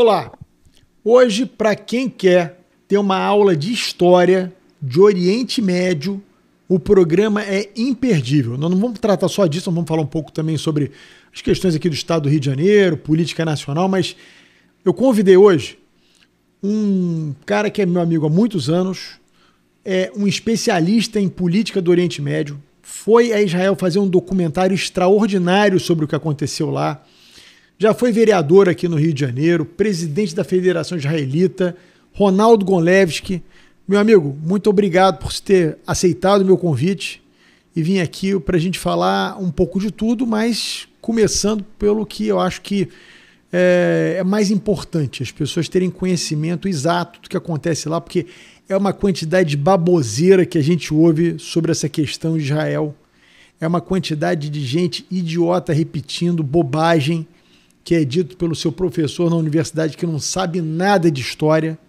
Olá! Hoje, para quem quer ter uma aula de história de Oriente Médio, o programa é imperdível. Nós não vamos tratar só disso, nós vamos falar um pouco também sobre as questões aqui do estado do Rio de Janeiro, política nacional, mas eu convidei hoje um cara que é meu amigo há muitos anos, é um especialista em política do Oriente Médio, foi a Israel fazer um documentário extraordinário sobre o que aconteceu lá, já foi vereador aqui no Rio de Janeiro, presidente da Federação Israelita, Ronaldo Gonlewski. Meu amigo, muito obrigado por ter aceitado o meu convite e vir aqui para a gente falar um pouco de tudo, mas começando pelo que eu acho que é mais importante, as pessoas terem conhecimento exato do que acontece lá, porque é uma quantidade de baboseira que a gente ouve sobre essa questão de Israel, é uma quantidade de gente idiota repetindo bobagem que é dito pelo seu professor na universidade que não sabe nada de história,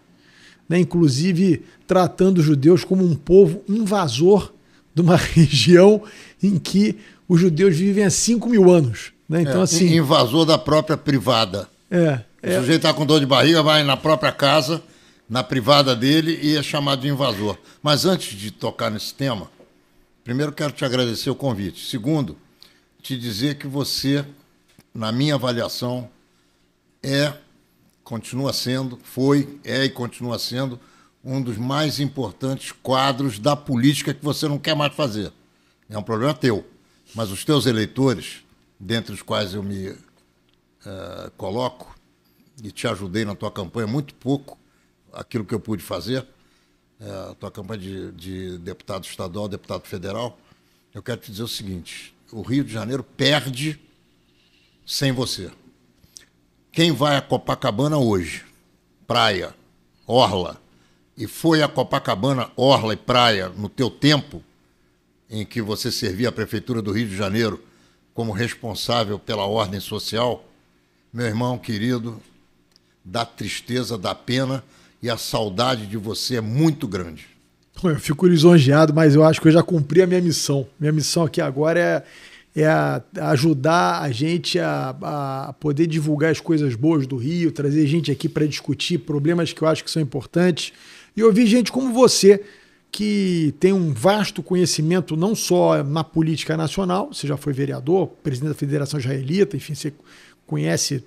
né? Inclusive tratando os judeus como um povo invasor de uma região em que os judeus vivem há 5.000 anos. Né? Então, assim, invasor da própria privada. O sujeito está com dor de barriga, vai na própria casa, na privada dele, e é chamado de invasor. Mas antes de tocar nesse tema, primeiro quero te agradecer o convite. Segundo, te dizer que você, na minha avaliação, continua sendo, e continua sendo um dos mais importantes quadros da política que você não quer mais fazer. É um problema teu. Mas os teus eleitores, dentre os quais eu me coloco, e te ajudei na tua campanha, muito pouco aquilo que eu pude fazer, a tua campanha de deputado estadual, deputado federal, eu quero te dizer o seguinte: o Rio de Janeiro perde sem você. Quem vai a Copacabana hoje, praia, orla, e foi a Copacabana, orla e praia no teu tempo, em que você servia a Prefeitura do Rio de Janeiro como responsável pela ordem social, meu irmão querido, dá tristeza, dá pena, e a saudade de você é muito grande. Eu fico lisonjeado, mas eu acho que eu já cumpri a minha missão. Minha missão aqui agora é ajudar a gente a poder divulgar as coisas boas do Rio, trazer gente aqui para discutir problemas que eu acho que são importantes. E ouvir gente como você, que tem um vasto conhecimento não só na política nacional, você já foi vereador, presidente da Federação Israelita, enfim, você conhece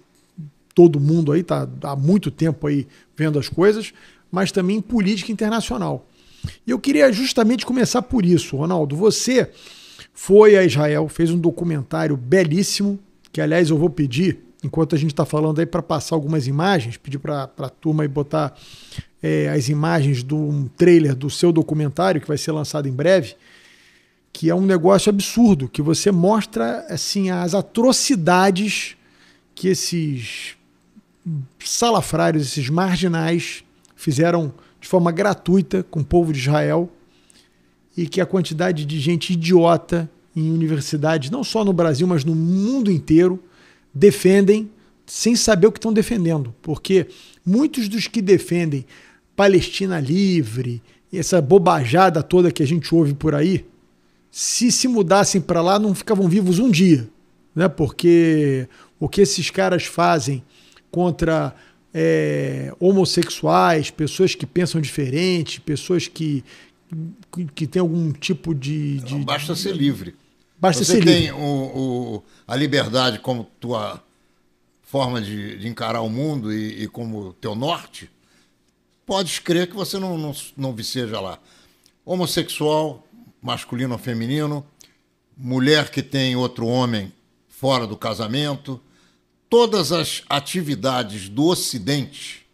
todo mundo aí, está há muito tempo aí vendo as coisas, mas também em política internacional. E eu queria justamente começar por isso, Ronaldo. Você foi a Israel, fez um documentário belíssimo, que aliás eu vou pedir, enquanto a gente está falando aí, para passar algumas imagens, pedir para a turma aí botar as imagens do trailer do seu documentário, que vai ser lançado em breve, que é um negócio absurdo, que você mostra assim, as atrocidades que esses salafrários, esses marginais fizeram de forma gratuita com o povo de Israel, e que a quantidade de gente idiota em universidades, não só no Brasil, mas no mundo inteiro, defendem sem saber o que estão defendendo. Porque muitos dos que defendem Palestina livre, e essa bobajada toda que a gente ouve por aí, se mudassem para lá, não ficavam vivos um dia. Né? Porque o que esses caras fazem contra homossexuais, pessoas que pensam diferente, pessoas que tem algum tipo de... Não, basta ser livre. Basta você ser tem livre. A liberdade como tua forma de encarar o mundo e como teu norte, podes crer que você não viceja lá. Homossexual, masculino ou feminino, mulher que tem outro homem fora do casamento, todas as atividades do Ocidente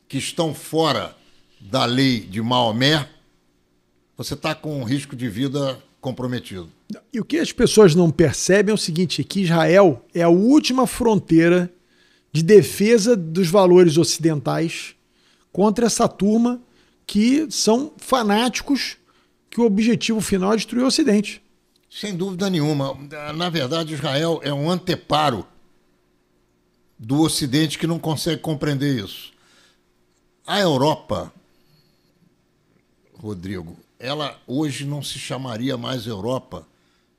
que estão fora da lei de Maomé, você está com um risco de vida comprometido. E o que as pessoas não percebem é o seguinte, que Israel é a última fronteira de defesa dos valores ocidentais contra essa turma que são fanáticos, que o objetivo final é destruir o Ocidente. Sem dúvida nenhuma. Na verdade, Israel é um anteparo do Ocidente que não consegue compreender isso. A Europa, Rodrigo, ela hoje não se chamaria mais Europa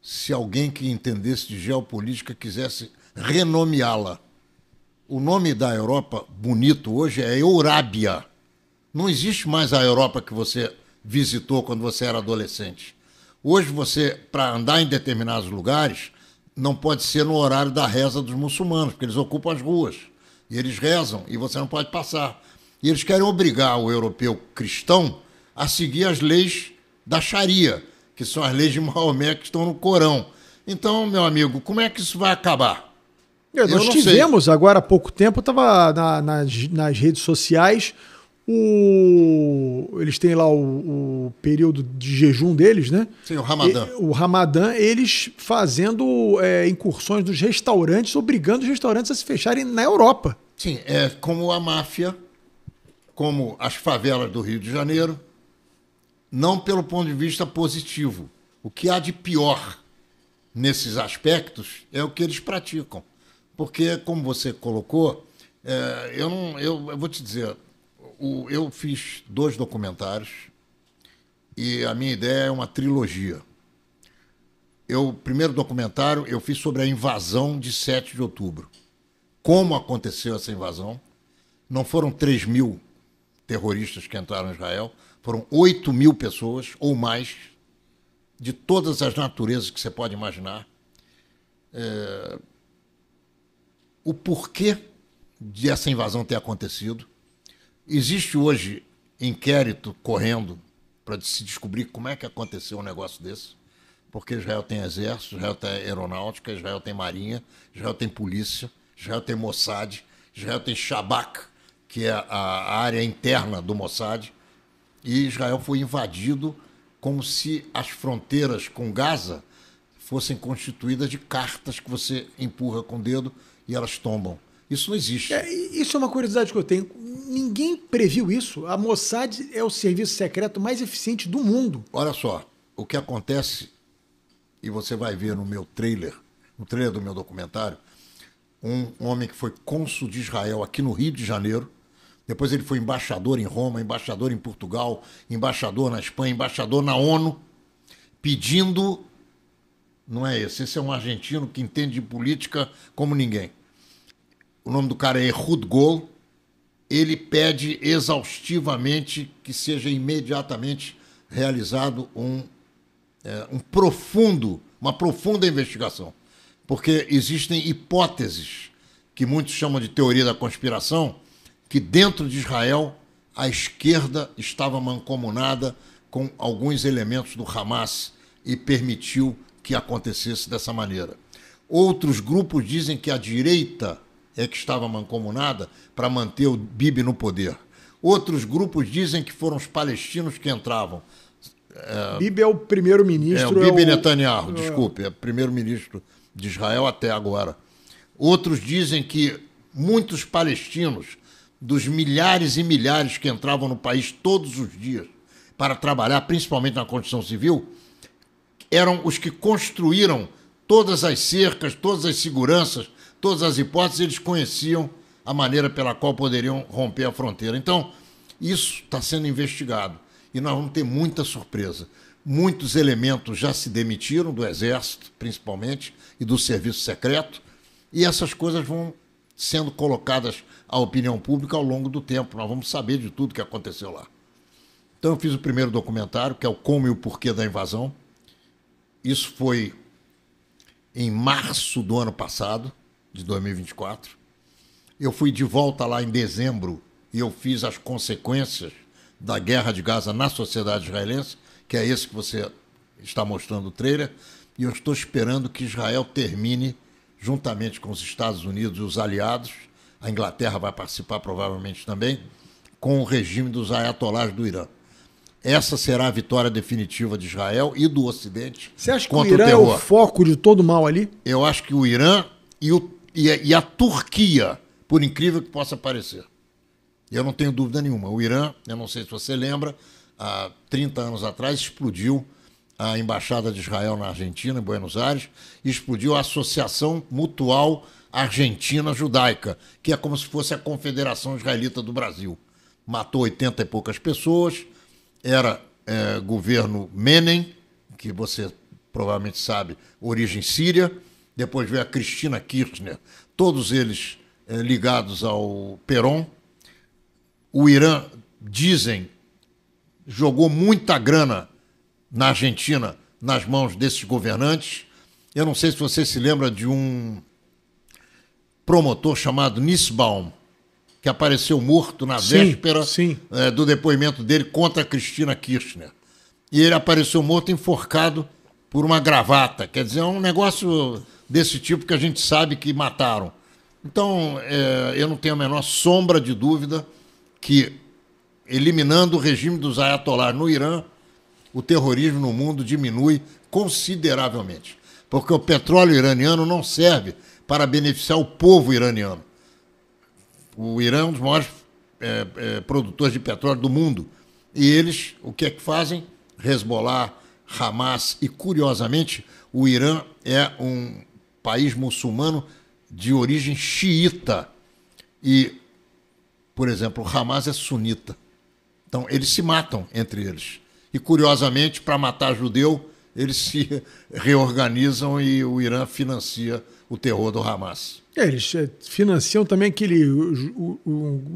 se alguém que entendesse de geopolítica quisesse renomeá-la. o nome da Europa bonito hoje é Eurábia. Não existe mais a Europa que você visitou quando você era adolescente. Hoje você, para andar em determinados lugares, não pode ser no horário da reza dos muçulmanos, porque eles ocupam as ruas. E eles rezam e você não pode passar. E eles querem obrigar o europeu cristão a seguir as leis da Sharia, que são as leis de Maomé que estão no Corão. Então, meu amigo, como é que isso vai acabar? Nós tivemos, agora há pouco tempo, estava nas redes sociais, eles têm lá o período de jejum deles, né? Sim, o Ramadã. O Ramadã, eles fazendo incursões nos restaurantes, obrigando os restaurantes a se fecharem na Europa. Sim, é como a máfia, como as favelas do Rio de Janeiro, não pelo ponto de vista positivo. O que há de pior nesses aspectos é o que eles praticam. Porque, como você colocou, eu vou te dizer, eu fiz 2 documentários e a minha ideia é uma trilogia. O primeiro documentário eu fiz sobre a invasão de 7 de outubro. Como aconteceu essa invasão? Não foram 3.000 terroristas que entraram em Israel, foram 8.000 pessoas ou mais, de todas as naturezas que você pode imaginar. O porquê dessa invasão ter acontecido. Existe hoje inquérito correndo para se descobrir como é que aconteceu um negócio desse, porque Israel tem exército, Israel tem aeronáutica, Israel tem marinha, Israel tem polícia, Israel tem Mossad, Israel tem Shabak, que é a área interna do Mossad, e Israel foi invadido como se as fronteiras com Gaza fossem constituídas de cartas que você empurra com o dedo e elas tombam. Isso não existe. Isso é uma curiosidade que eu tenho. Ninguém previu isso. A Mossad é o serviço secreto mais eficiente do mundo. Olha só, o que acontece, e você vai ver no meu trailer, no trailer do meu documentário, um homem que foi cônsul de Israel aqui no Rio de Janeiro, depois ele foi embaixador em Roma, embaixador em Portugal, embaixador na Espanha, embaixador na ONU, pedindo... Não é esse é um argentino que entende de política como ninguém. O nome do cara é Ehud Gol. Ele pede exaustivamente que seja imediatamente realizado uma profunda investigação. Porque existem hipóteses, que muitos chamam de teoria da conspiração, que dentro de Israel a esquerda estava mancomunada com alguns elementos do Hamas e permitiu que acontecesse dessa maneira. Outros grupos dizem que a direita é que estava mancomunada para manter o Bibi no poder. Outros grupos dizem que foram os palestinos que entravam. Bibi é o primeiro-ministro. O Bibi Netanyahu, desculpe, é o primeiro-ministro de Israel até agora. Outros dizem que muitos palestinos, dos milhares e milhares que entravam no país todos os dias para trabalhar, principalmente na construção civil, eram os que construíram todas as cercas, todas as seguranças, todas as hipóteses, eles conheciam a maneira pela qual poderiam romper a fronteira. Então, isso está sendo investigado e nós vamos ter muita surpresa. Muitos elementos já se demitiram do Exército, principalmente, e do Serviço Secreto, e essas coisas vão sendo colocadas à opinião pública ao longo do tempo. Nós vamos saber de tudo que aconteceu lá. Então, eu fiz o primeiro documentário, que é o Como e o Porquê da Invasão. Isso foi em março do ano passado, de 2024. Eu fui de volta lá em dezembro e eu fiz as consequências da guerra de Gaza na sociedade israelense, que é esse que você está mostrando o trailer, e eu estou esperando que Israel termine, juntamente com os Estados Unidos e os aliados, a Inglaterra vai participar provavelmente também, com o regime dos ayatolás do Irã. Essa será a vitória definitiva de Israel e do Ocidente. Você acha que o Irã é o foco de todo o mal ali? Eu acho que o Irã e a Turquia, por incrível que possa parecer. Eu não tenho dúvida nenhuma. O Irã, eu não sei se você lembra, há 30 anos atrás explodiu a Embaixada de Israel na Argentina, em Buenos Aires, e explodiu a Associação Mutual Argentina Judaica, que é como se fosse a Confederação Israelita do Brasil. Matou 80 e poucas pessoas, era governo Menem, que você provavelmente sabe, origem síria, depois veio a Cristina Kirchner, todos eles ligados ao Perón. O Irã, dizem, jogou muita grana na Argentina nas mãos desses governantes. Eu não sei se você se lembra de um promotor chamado Nussbaum, que apareceu morto na véspera do depoimento dele contra Cristina Kirchner. E ele apareceu morto enforcado por uma gravata. Quer dizer, é um negócio desse tipo que a gente sabe que mataram. Então, eu não tenho a menor sombra de dúvida que, eliminando o regime dos ayatollahs no Irã, o terrorismo no mundo diminui consideravelmente. Porque o petróleo iraniano não serve para beneficiar o povo iraniano. O Irã é um dos maiores produtores de petróleo do mundo. E eles, o que é que fazem? Hezbollah, Hamas e, curiosamente, o Irã é um país muçulmano de origem xiita. E, por exemplo, o Hamas é sunita. Então, eles se matam entre eles. E, curiosamente, para matar judeu, eles se reorganizam e o Irã financia o terror do Hamas. Eles financiam também aquele...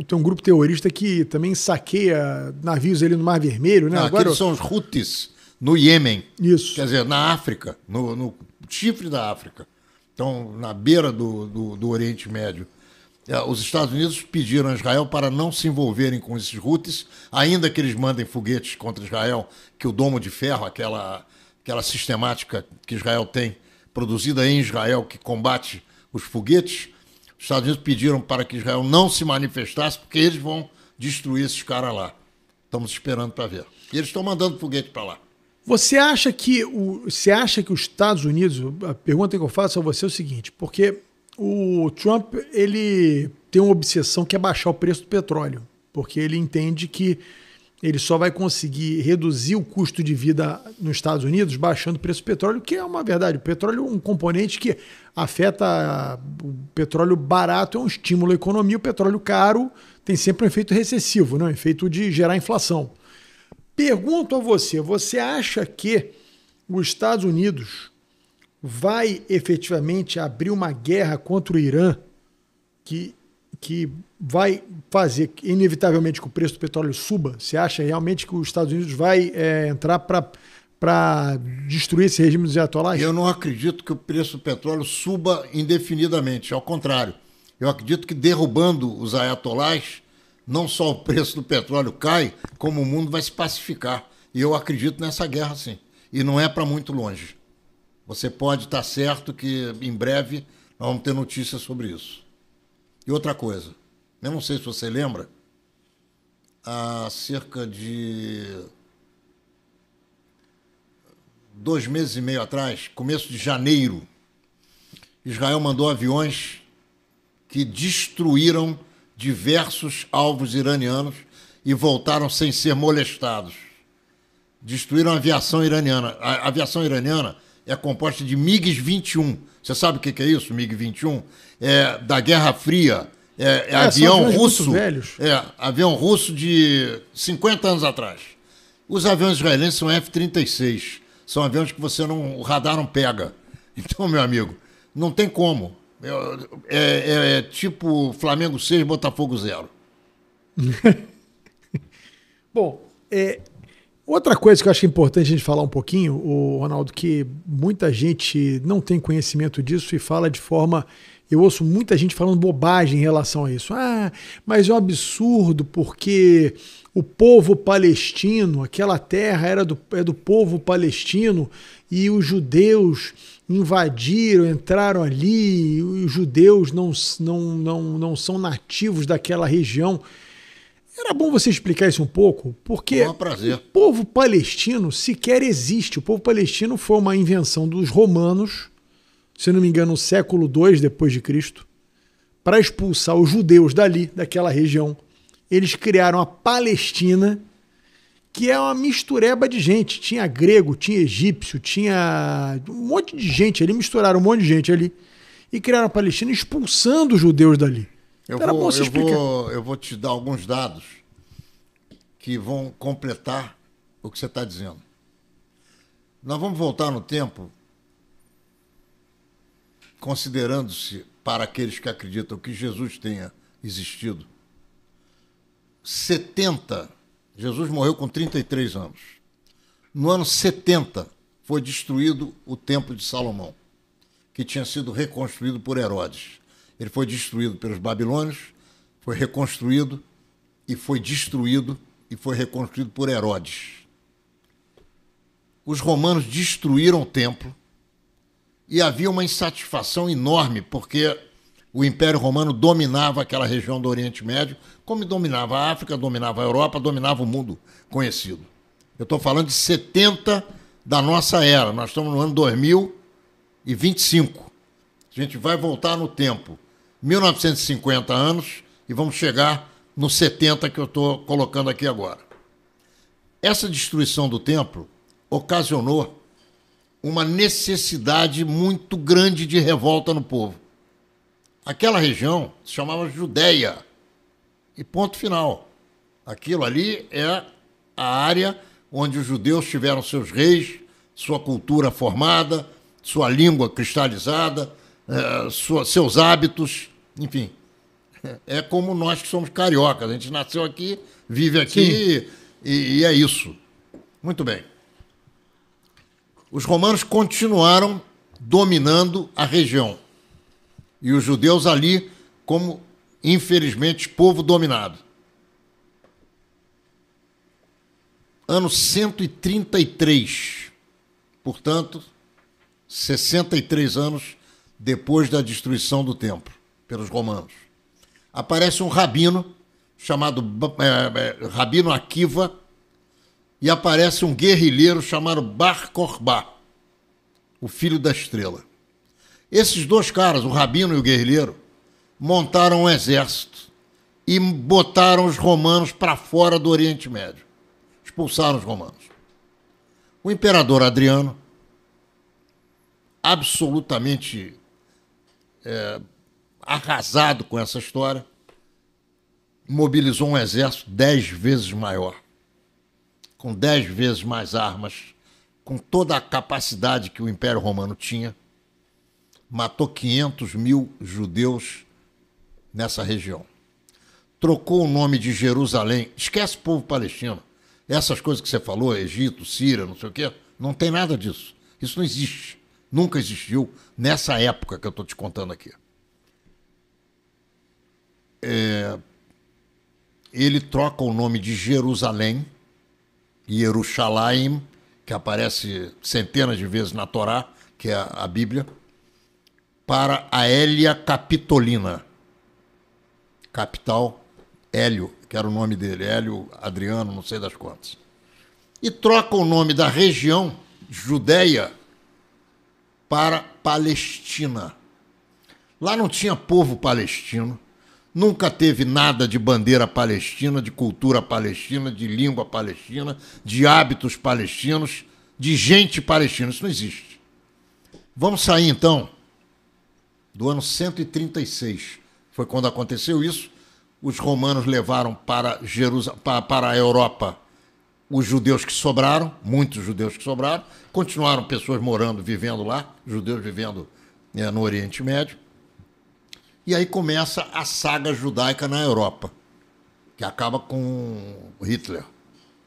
tem um grupo terrorista que também saqueia navios ali no Mar Vermelho, né? Agora aqueles são os Houthis, no Iêmen. Isso. Quer dizer, na África, no chifre da África. Então, na beira do Oriente Médio. Os Estados Unidos pediram a Israel para não se envolverem com esses Houthis, ainda que eles mandem foguetes contra Israel, que o domo de ferro, aquela sistemática que Israel tem, produzida em Israel, que combate os foguetes, os Estados Unidos pediram para que Israel não se manifestasse, porque eles vão destruir esses caras lá. Estamos esperando para ver. E eles estão mandando foguete para lá. Você acha que os Estados Unidos... A pergunta que eu faço a você é o seguinte, porque o Trump, ele tem uma obsessão que é baixar o preço do petróleo, porque ele entende que ele só vai conseguir reduzir o custo de vida nos Estados Unidos baixando o preço do petróleo, que é uma verdade. O petróleo é um componente que afeta... O petróleo barato é um estímulo à economia, o petróleo caro tem sempre um efeito recessivo, né? Um efeito de gerar inflação. Pergunto a você, você acha que os Estados Unidos vai efetivamente abrir uma guerra contra o Irã que vai fazer inevitavelmente que o preço do petróleo suba? Você acha realmente que os Estados Unidos vai entrar para destruir esse regime dos ayatollahs? Eu não acredito que o preço do petróleo suba indefinidamente, ao contrário. Eu acredito que derrubando os ayatollahs, não só o preço do petróleo cai, como o mundo vai se pacificar. E eu acredito nessa guerra, sim. E não é para muito longe. Você pode estar certo que em breve nós vamos ter notícias sobre isso. E outra coisa, eu não sei se você lembra, há cerca de 2 meses e meio atrás, começo de janeiro, Israel mandou aviões que destruíram diversos alvos iranianos e voltaram sem ser molestados. Destruíram a aviação iraniana. A aviação iraniana é composta de MiG-21. Você sabe o que é isso, MiG-21? É da Guerra Fria. É avião russo. Avião russo de 50 anos atrás. Os aviões israelenses são F-36. São aviões que o radar não pega. Então, meu amigo, não tem como. É tipo Flamengo 6, Botafogo 0. Bom, outra coisa que eu acho importante a gente falar um pouquinho, Ronaldo, que muita gente não tem conhecimento disso e fala de forma... Eu ouço muita gente falando bobagem em relação a isso. Mas é um absurdo porque o povo palestino, aquela terra é do povo palestino e os judeus invadiram, entraram ali, os judeus não são nativos daquela região. Era bom você explicar isso um pouco, porque o povo palestino sequer existe. O povo palestino foi uma invenção dos romanos, se não me engano, no século II depois de Cristo, para expulsar os judeus dali, daquela região. Eles criaram a Palestina, que é uma mistureba de gente. Tinha grego, tinha egípcio, tinha um monte de gente ali, misturaram um monte de gente ali e criaram a Palestina expulsando os judeus dali. Eu vou te dar alguns dados que vão completar o que você está dizendo. Nós vamos voltar no tempo, considerando-se para aqueles que acreditam que Jesus tenha existido. 70, Jesus morreu com 33 anos. No ano 70 foi destruído o Templo de Salomão, que tinha sido reconstruído por Herodes. Ele foi destruído pelos babilônios, foi reconstruído e foi destruído e foi reconstruído por Herodes. Os romanos destruíram o templo e havia uma insatisfação enorme, porque o Império Romano dominava aquela região do Oriente Médio, como dominava a África, dominava a Europa, dominava o mundo conhecido. Eu estou falando de 70 da nossa era, nós estamos no ano 2025. A gente vai voltar no tempo, 1950 anos, e vamos chegar no 70 que eu estou colocando aqui agora. Essa destruição do templo ocasionou uma necessidade muito grande de revolta no povo. Aquela região se chamava Judéia. E ponto final. Aquilo ali é a área onde os judeus tiveram seus reis, sua cultura formada, sua língua cristalizada, seus hábitos, enfim. É como nós que somos cariocas. A gente nasceu aqui, vive aqui e é isso. Muito bem. Os romanos continuaram dominando a região. E os judeus ali como, infelizmente, povo dominado. Ano 133, portanto, 63 anos depois da destruição do templo pelos romanos. Aparece um rabino chamado Rabino Akiva e aparece um guerrilheiro chamado Bar Kokhba, o filho da estrela. Esses dois caras, o rabino e o guerrilheiro, montaram um exército e botaram os romanos para fora do Oriente Médio. Expulsaram os romanos. O imperador Adriano, absolutamente arrasado com essa história, mobilizou um exército 10 vezes maior, com 10 vezes mais armas, com toda a capacidade que o Império Romano tinha, matou 500 mil judeus nessa região. Trocou o nome de Jerusalém, esquece o povo palestino, essas coisas que você falou, Egito, Síria, não sei o quê, não tem nada disso. Isso não existe, nunca existiu nessa época que eu estou te contando aqui. Ele troca o nome de Jerusalém, Yerushalayim, que aparece centenas de vezes na Torá, que é a Bíblia, para a Hélia Capitolina. Capital, Hélio, que era o nome dele, Hélio Adriano, não sei das quantas. E troca o nome da região, Judéia, para Palestina. Lá não tinha povo palestino, nunca teve nada de bandeira palestina, de cultura palestina, de língua palestina, de hábitos palestinos, de gente palestina. Isso não existe. Vamos sair, então, do ano 136. Foi quando aconteceu isso. Os romanos levaram para a Europa os judeus que sobraram, muitos judeus que sobraram, continuaram pessoas morando, vivendo lá, judeus vivendo no Oriente Médio. E aí começa a saga judaica na Europa, que acaba com Hitler,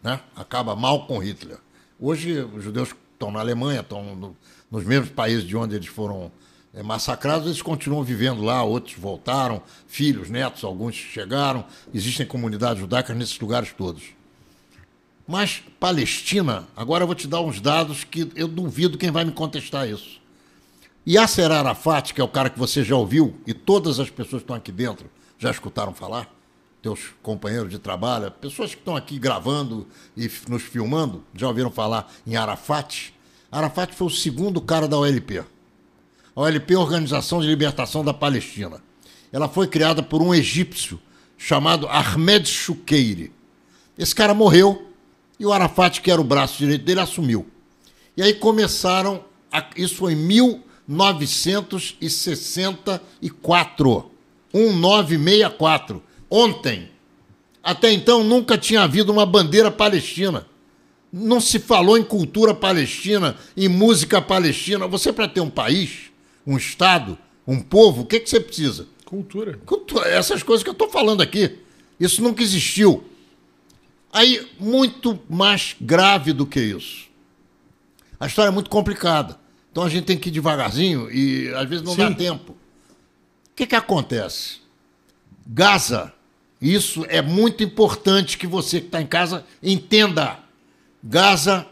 né? Acaba mal com Hitler. Hoje, os judeus que estão na Alemanha, estão nos mesmos países de onde eles foram massacrados, eles continuam vivendo lá, outros voltaram, filhos, netos, alguns chegaram, existem comunidades judaicas nesses lugares todos. Mas Palestina, agora eu vou te dar uns dados que eu duvido quem vai me contestar isso. Yasser Arafat, que é o cara que você já ouviu, e todas as pessoas que estão aqui dentro já escutaram falar, teus companheiros de trabalho, pessoas que estão aqui gravando e nos filmando, já ouviram falar em Arafat? Arafat foi o segundo cara da OLP. A OLP é a Organização de Libertação da Palestina. Ela foi criada por um egípcio chamado Ahmed Shoukeiri. Esse cara morreu e o Arafat, que era o braço direito dele, assumiu. E aí começaram, isso foi em 1964, 1964, ontem. Até então nunca tinha havido uma bandeira palestina. Não se falou em cultura palestina, em música palestina. Você, para ter um país, um Estado, um povo, o que você precisa? Cultura. Essas coisas que eu estou falando aqui. Isso nunca existiu. Aí, muito mais grave do que isso. A história é muito complicada. Então a gente tem que ir devagarzinho e às vezes não dá tempo. O que acontece? Gaza, isso é muito importante que você que está em casa entenda. Gaza,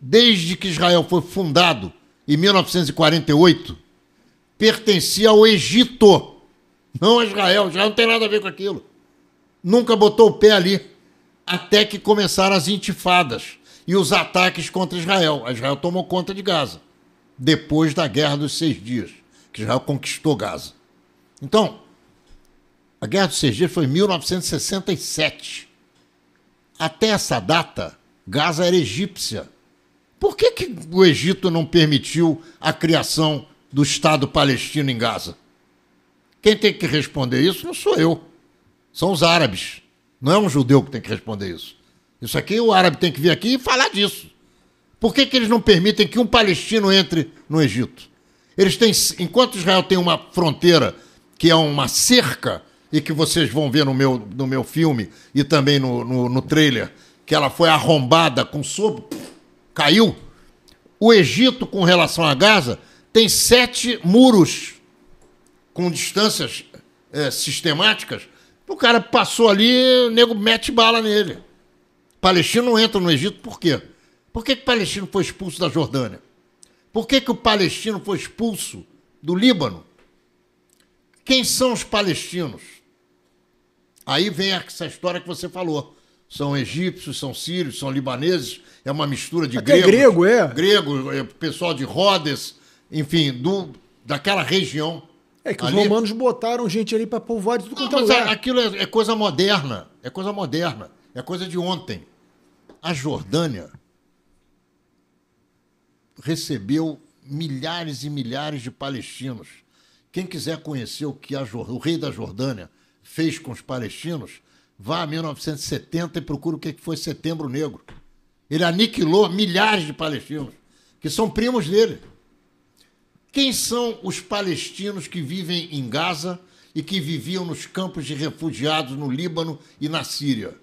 desde que Israel foi fundado, em 1948, pertencia ao Egito, não a Israel. Israel não tem nada a ver com aquilo. Nunca botou o pé ali, até que começaram as intifadas e os ataques contra Israel. A Israel tomou conta de Gaza, depois da Guerra dos 6 Dias, que Israel conquistou Gaza. Então, a Guerra dos 6 Dias foi em 1967. Até essa data, Gaza era egípcia. Por que o Egito não permitiu a criação do Estado palestino em Gaza? Quem tem que responder isso não sou eu. São os árabes. Não é um judeu que tem que responder isso. Isso aqui, o árabe tem que vir aqui e falar disso. Por que eles não permitem que um palestino entre no Egito? Eles têm, enquanto Israel tem uma fronteira que é uma cerca, e que vocês vão ver no meu filme e também no trailer, que ela foi arrombada com caiu. O Egito, com relação a Gaza, tem 7 muros com distâncias sistemáticas. O cara passou ali, o nego mete bala nele. Palestino não entra no Egito, por quê? Por que o palestino foi expulso da Jordânia? Por que o palestino foi expulso do Líbano? Quem são os palestinos? Aí vem essa história que você falou. São egípcios, são sírios, são libaneses, é uma mistura de até grego, grego, pessoal de Rhodes, enfim, daquela região. É que ali, os romanos botaram gente ali para povoar de tudo quanto é lugar. Aquilo é coisa moderna, é coisa de ontem. A Jordânia recebeu milhares e milhares de palestinos. Quem quiser conhecer o que o rei da Jordânia fez com os palestinos, vá a 1970 e procure o que foi Setembro Negro. Ele aniquilou milhares de palestinos, que são primos dele. Quem são os palestinos que vivem em Gaza e que viviam nos campos de refugiados no Líbano e na Síria?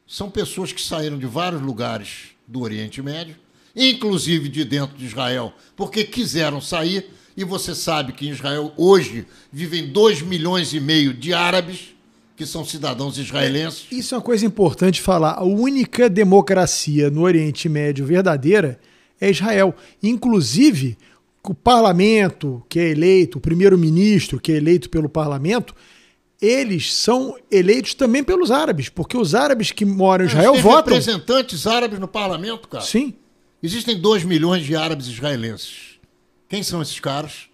São pessoas que saíram de vários lugares do Oriente Médio, inclusive de dentro de Israel, porque quiseram sair, e você sabe que em Israel hoje vivem 2,5 milhões de árabes, que são cidadãos israelenses. Isso é uma coisa importante falar. A única democracia no Oriente Médio verdadeira é Israel. Inclusive, o parlamento que é eleito, o primeiro-ministro que é eleito pelo parlamento, eles são eleitos também pelos árabes, porque os árabes que moram em Israel votam. Representantes árabes no parlamento, cara. Sim. Existem 2 milhões de árabes israelenses. Quem são esses caras?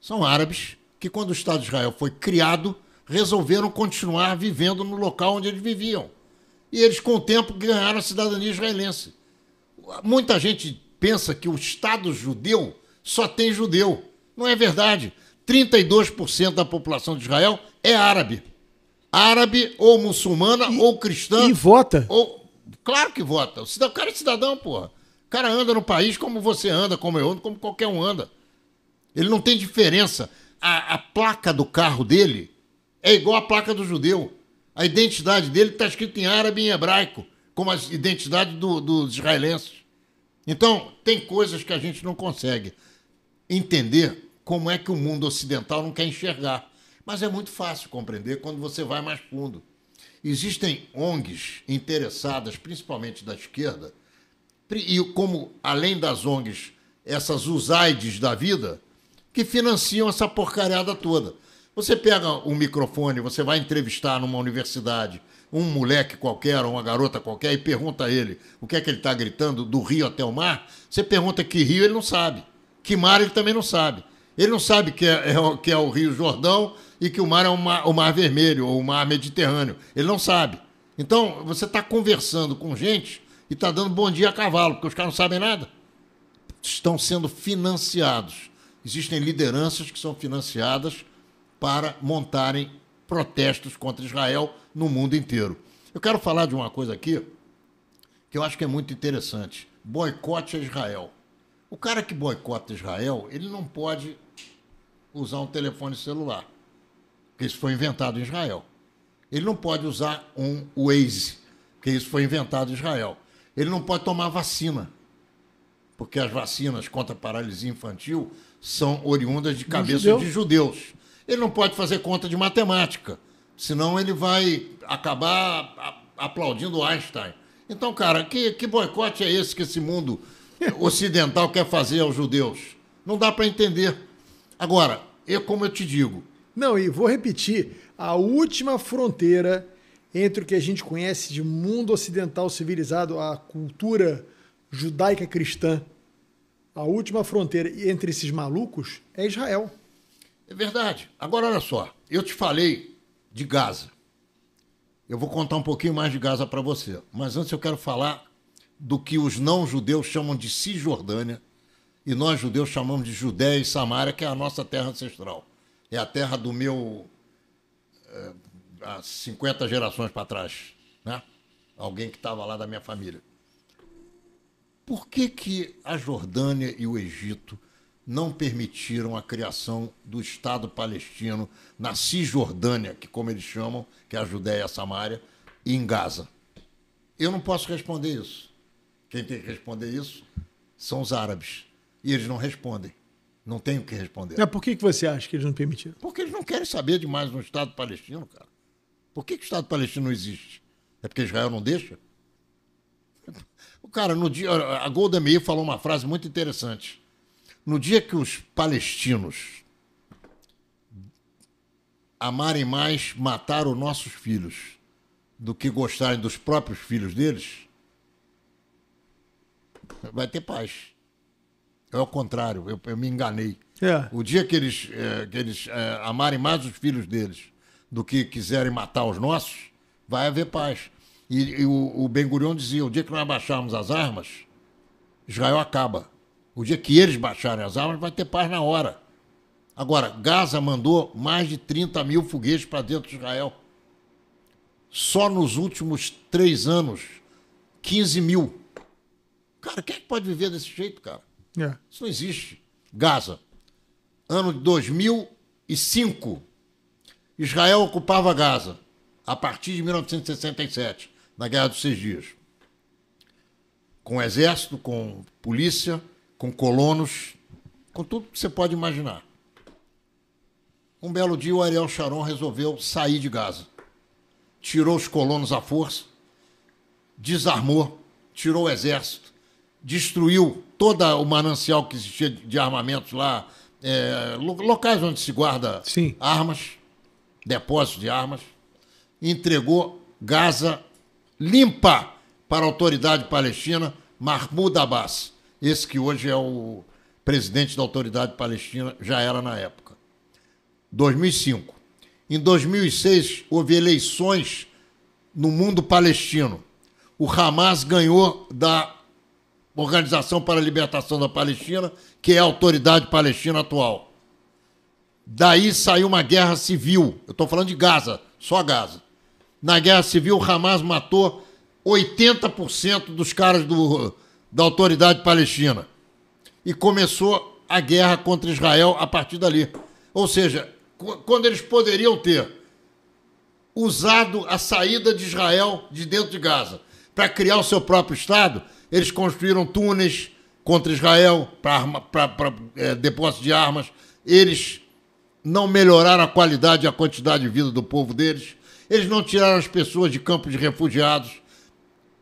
São árabes que, quando o Estado de Israel foi criado, resolveram continuar vivendo no local onde eles viviam. E eles, com o tempo, ganharam a cidadania israelense. Muita gente pensa que o Estado judeu só tem judeu. Não é verdade. 32% da população de Israel é árabe. Árabe ou muçulmana ou cristã. E vota. Claro que vota. O cara é cidadão, porra. O cara anda no país como você anda, como eu ando, como qualquer um anda. Ele não tem diferença. A placa do carro dele é igual a placa do judeu. A identidade dele está escrita em árabe e em hebraico, como a identidade dos israelenses. Então, tem coisas que a gente não consegue entender como é que o mundo ocidental não quer enxergar. Mas é muito fácil compreender quando você vai mais fundo. Existem ONGs interessadas, principalmente da esquerda, e como, além das ONGs, essas USAIDs da vida, que financiam essa porcariada toda. Você pega um microfone, você vai entrevistar numa universidade um moleque qualquer, uma garota qualquer, e pergunta a ele o que é que ele está gritando, do rio até o mar. Você pergunta que rio, ele não sabe. Que mar, ele também não sabe. Ele não sabe que é o Rio Jordão e que o mar é o Mar Vermelho ou o Mar Mediterrâneo. Ele não sabe. Então, você está conversando com gente e está dando bom dia a cavalo, porque os caras não sabem nada. Estão sendo financiados. Existem lideranças que são financiadas para montarem protestos contra Israel no mundo inteiro. Eu quero falar de uma coisa aqui que eu acho que é muito interessante. Boicote a Israel. O cara que boicota Israel, ele não pode usar um telefone celular, porque isso foi inventado em Israel. Ele não pode usar um Waze, porque isso foi inventado em Israel. Ele não pode tomar vacina, porque as vacinas contra a paralisia infantil são oriundas de cabeça de judeus. Ele não pode fazer conta de matemática, senão ele vai acabar aplaudindo Einstein. Então, cara, que boicote é esse que esse mundo ocidental quer fazer aos judeus? Não dá para entender. Agora, como eu te digo... Não, e vou repetir, a última fronteira entre o que a gente conhece de mundo ocidental civilizado, a cultura judaica cristã, a última fronteira entre esses malucos é Israel. É verdade. Agora, olha só, eu te falei de Gaza. Eu vou contar um pouquinho mais de Gaza para você. Mas antes eu quero falar do que os não-judeus chamam de Cisjordânia e nós, judeus, chamamos de Judéia e Samária, que é a nossa terra ancestral. É a terra do meu... há 50 gerações para trás, né? Alguém que estava lá da minha família. Por que a Jordânia e o Egito não permitiram a criação do Estado palestino na Cisjordânia, que como eles chamam, que é a Judéia e a Samária, e em Gaza? Eu não posso responder isso. Quem tem que responder isso são os árabes. E eles não respondem. Não tem o que responder. Mas por que você acha que eles não permitiram? Porque eles não querem saber demais no Estado palestino, cara. Por que o Estado palestino não existe? É porque Israel não deixa? Cara, no dia, a Golda Meir falou uma frase muito interessante. No dia que os palestinos amarem mais matar os nossos filhos do que gostarem dos próprios filhos deles, vai ter paz. É o contrário, eu me enganei. É. O dia que eles amarem mais os filhos deles do que quiserem matar os nossos, vai haver paz. E o Ben-Gurion dizia, o dia que nós baixarmos as armas, Israel acaba. O dia que eles baixarem as armas, vai ter paz na hora. Agora, Gaza mandou mais de 30 mil foguetes para dentro de Israel. Só nos últimos 3 anos, 15 mil. Cara, quem é que pode viver desse jeito, cara? É. Isso não existe. Gaza. Ano de 2005, Israel ocupava Gaza, a partir de 1967, na Guerra dos 6 Dias. Com exército, com polícia, com colonos, com tudo que você pode imaginar. Um belo dia, o Ariel Sharon resolveu sair de Gaza. Tirou os colonos à força, desarmou, tirou o exército, destruiu todo o manancial que existia de armamentos lá, locais onde se guarda Sim. armas, depósitos de armas, entregou Gaza limpa para a autoridade palestina, Mahmoud Abbas. Esse que hoje é o presidente da autoridade palestina, já era na época. 2005. Em 2006, houve eleições no mundo palestino. O Hamas ganhou da Organização para a Libertação da Palestina, que é a autoridade palestina atual. Daí saiu uma guerra civil. Eu estou falando de Gaza, só Gaza. Na guerra civil, o Hamas matou 80% dos caras da autoridade palestina. E começou a guerra contra Israel a partir dali. Ou seja, quando eles poderiam ter usado a saída de Israel de dentro de Gaza para criar o seu próprio Estado, eles construíram túneis contra Israel para depósito de armas. Eles não melhoraram a qualidade e a quantidade de vida do povo deles. Eles não tiraram as pessoas de campos de refugiados.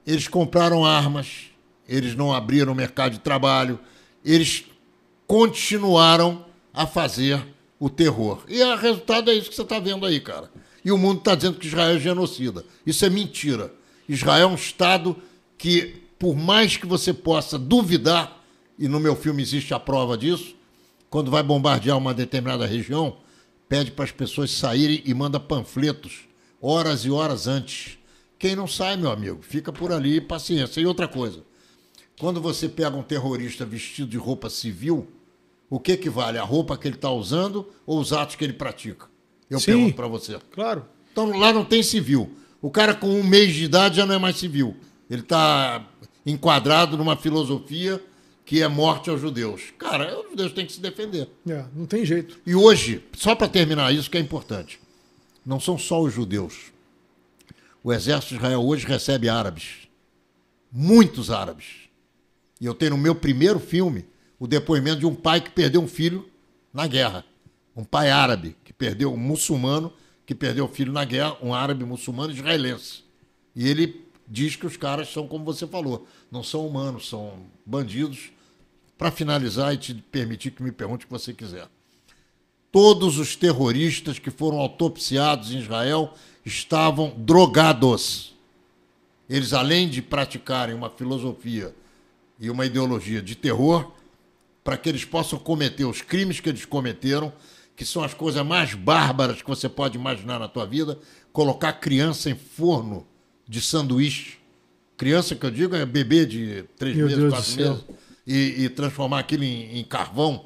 Eles compraram armas. Eles não abriram o mercado de trabalho. Eles continuaram a fazer o terror. E o resultado é isso que você está vendo aí, cara. E o mundo está dizendo que Israel é genocida. Isso é mentira. Israel é um Estado que, por mais que você possa duvidar, e no meu filme existe a prova disso, quando vai bombardear uma determinada região, pede para as pessoas saírem e manda panfletos horas e horas antes. Quem não sai, meu amigo, fica por ali, paciência. E outra coisa, quando você pega um terrorista vestido de roupa civil, o que vale? A roupa que ele está usando ou os atos que ele pratica? Eu pergunto para você. Claro. Então lá não tem civil. O cara com 1 mês de idade já não é mais civil. Ele está enquadrado numa filosofia que é morte aos judeus. Cara, os judeus têm que se defender. Não tem jeito. E hoje, só para terminar isso que é importante, não são só os judeus. O exército de Israel hoje recebe árabes. Muitos árabes. E eu tenho no meu primeiro filme o depoimento de um pai que perdeu um filho na guerra. Um pai árabe, que perdeu um muçulmano, que perdeu o filho na guerra, um árabe muçulmano israelense. E ele diz que os caras são, como você falou, não são humanos, são bandidos. Para finalizar e te permitir que me pergunte o que você quiser. Todos os terroristas que foram autopsiados em Israel estavam drogados. Eles, além de praticarem uma filosofia e uma ideologia de terror, para que eles possam cometer os crimes que eles cometeram, que são as coisas mais bárbaras que você pode imaginar na tua vida, colocar criança em forno de sanduíche. Criança que eu digo é bebê de 3 meses, 4 meses, e transformar aquilo em carvão,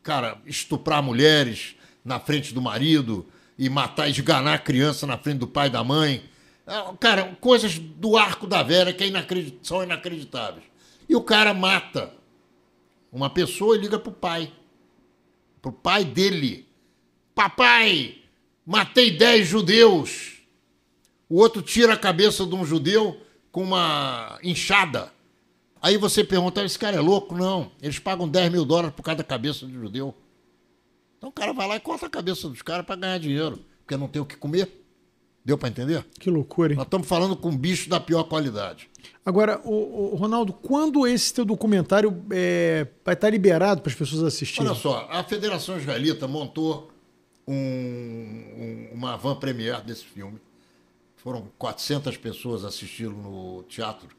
cara, estuprar mulheres na frente do marido, e matar, esganar a criança na frente do pai e da mãe. Cara, coisas do arco da velha que são inacreditáveis. E o cara mata uma pessoa e liga pro pai dele. Papai, matei 10 judeus. O outro tira a cabeça de um judeu com uma enxada. Aí você pergunta, esse cara é louco? Não, eles pagam $10 mil por cada cabeça de judeu. Então o cara vai lá e corta a cabeça dos caras para ganhar dinheiro, porque não tem o que comer. Deu para entender? Que loucura, hein? Nós estamos falando com bicho da pior qualidade. Agora, Ronaldo, quando esse teu documentário vai estar liberado para as pessoas assistirem? Olha só, a Federação Israelita montou uma van premiere desse filme. Foram 400 pessoas assistindo no Teatro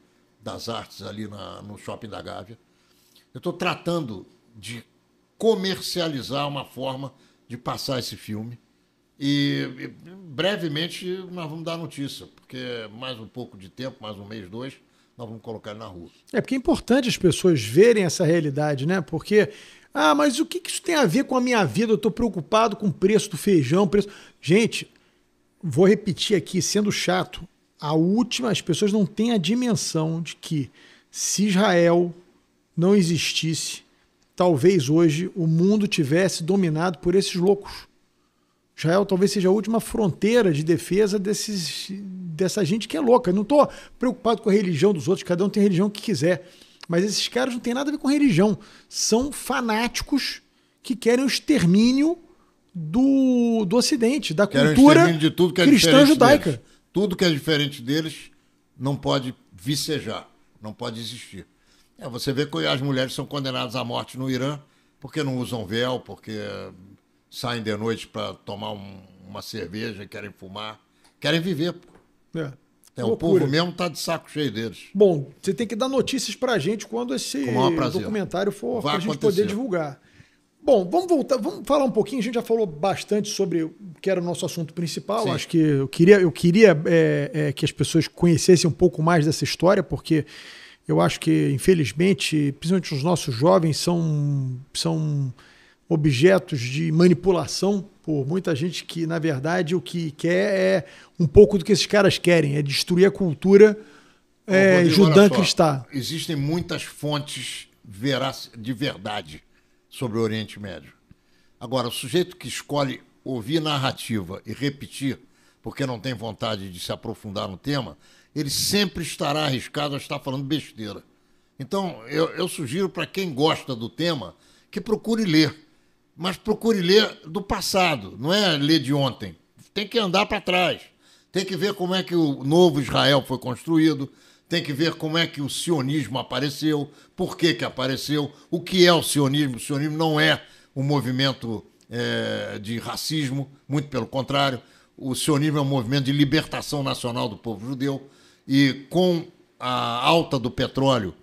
das Artes, ali no Shopping da Gávea. Eu estou tratando de comercializar uma forma de passar esse filme. E brevemente nós vamos dar notícia, porque mais um pouco de tempo, mais um mês, 2, nós vamos colocar ele na rua. Porque é importante as pessoas verem essa realidade, né? Porque, mas o que isso tem a ver com a minha vida? Eu estou preocupado com o preço do feijão, preço... Gente, vou repetir aqui, sendo chato, as pessoas não têm a dimensão de que se Israel não existisse, talvez hoje o mundo tivesse dominado por esses loucos. Israel talvez seja a última fronteira de defesa dessa gente que é louca. Eu não estou preocupado com a religião dos outros, cada um tem a religião que quiser. Mas esses caras não têm nada a ver com religião. São fanáticos que querem o extermínio do Ocidente, da cultura de tudo que é cristã judaica. Deles. Tudo que é diferente deles não pode vicejar, não pode existir. Você vê que as mulheres são condenadas à morte no Irã porque não usam véu, porque saem de noite para tomar uma cerveja, querem fumar, querem viver. O povo mesmo está de saco cheio deles. Bom, você tem que dar notícias para a gente quando esse documentário for para a gente poder divulgar. Bom, vamos falar um pouquinho. A gente já falou bastante sobre o que era o nosso assunto principal. Sim. Acho que eu queria que as pessoas conhecessem um pouco mais dessa história, porque eu acho que, infelizmente, principalmente os nossos jovens são objetos de manipulação por muita gente que, na verdade, o que quer é um pouco do que esses caras querem, é destruir a cultura judã-cristã. Existem muitas fontes de verdade sobre o Oriente Médio. Agora, o sujeito que escolhe ouvir narrativa e repetir, porque não tem vontade de se aprofundar no tema, ele sempre estará arriscado a estar falando besteira. Então, eu sugiro para quem gosta do tema que procure ler. Mas procure ler do passado, não é ler de ontem. Tem que andar para trás. Tem que ver como é que o novo Israel foi construído, tem que ver como é que o sionismo apareceu, por que apareceu, o que é o sionismo. O sionismo não é um movimento de racismo, muito pelo contrário. O sionismo é um movimento de libertação nacional do povo judeu. E com a alta do petróleo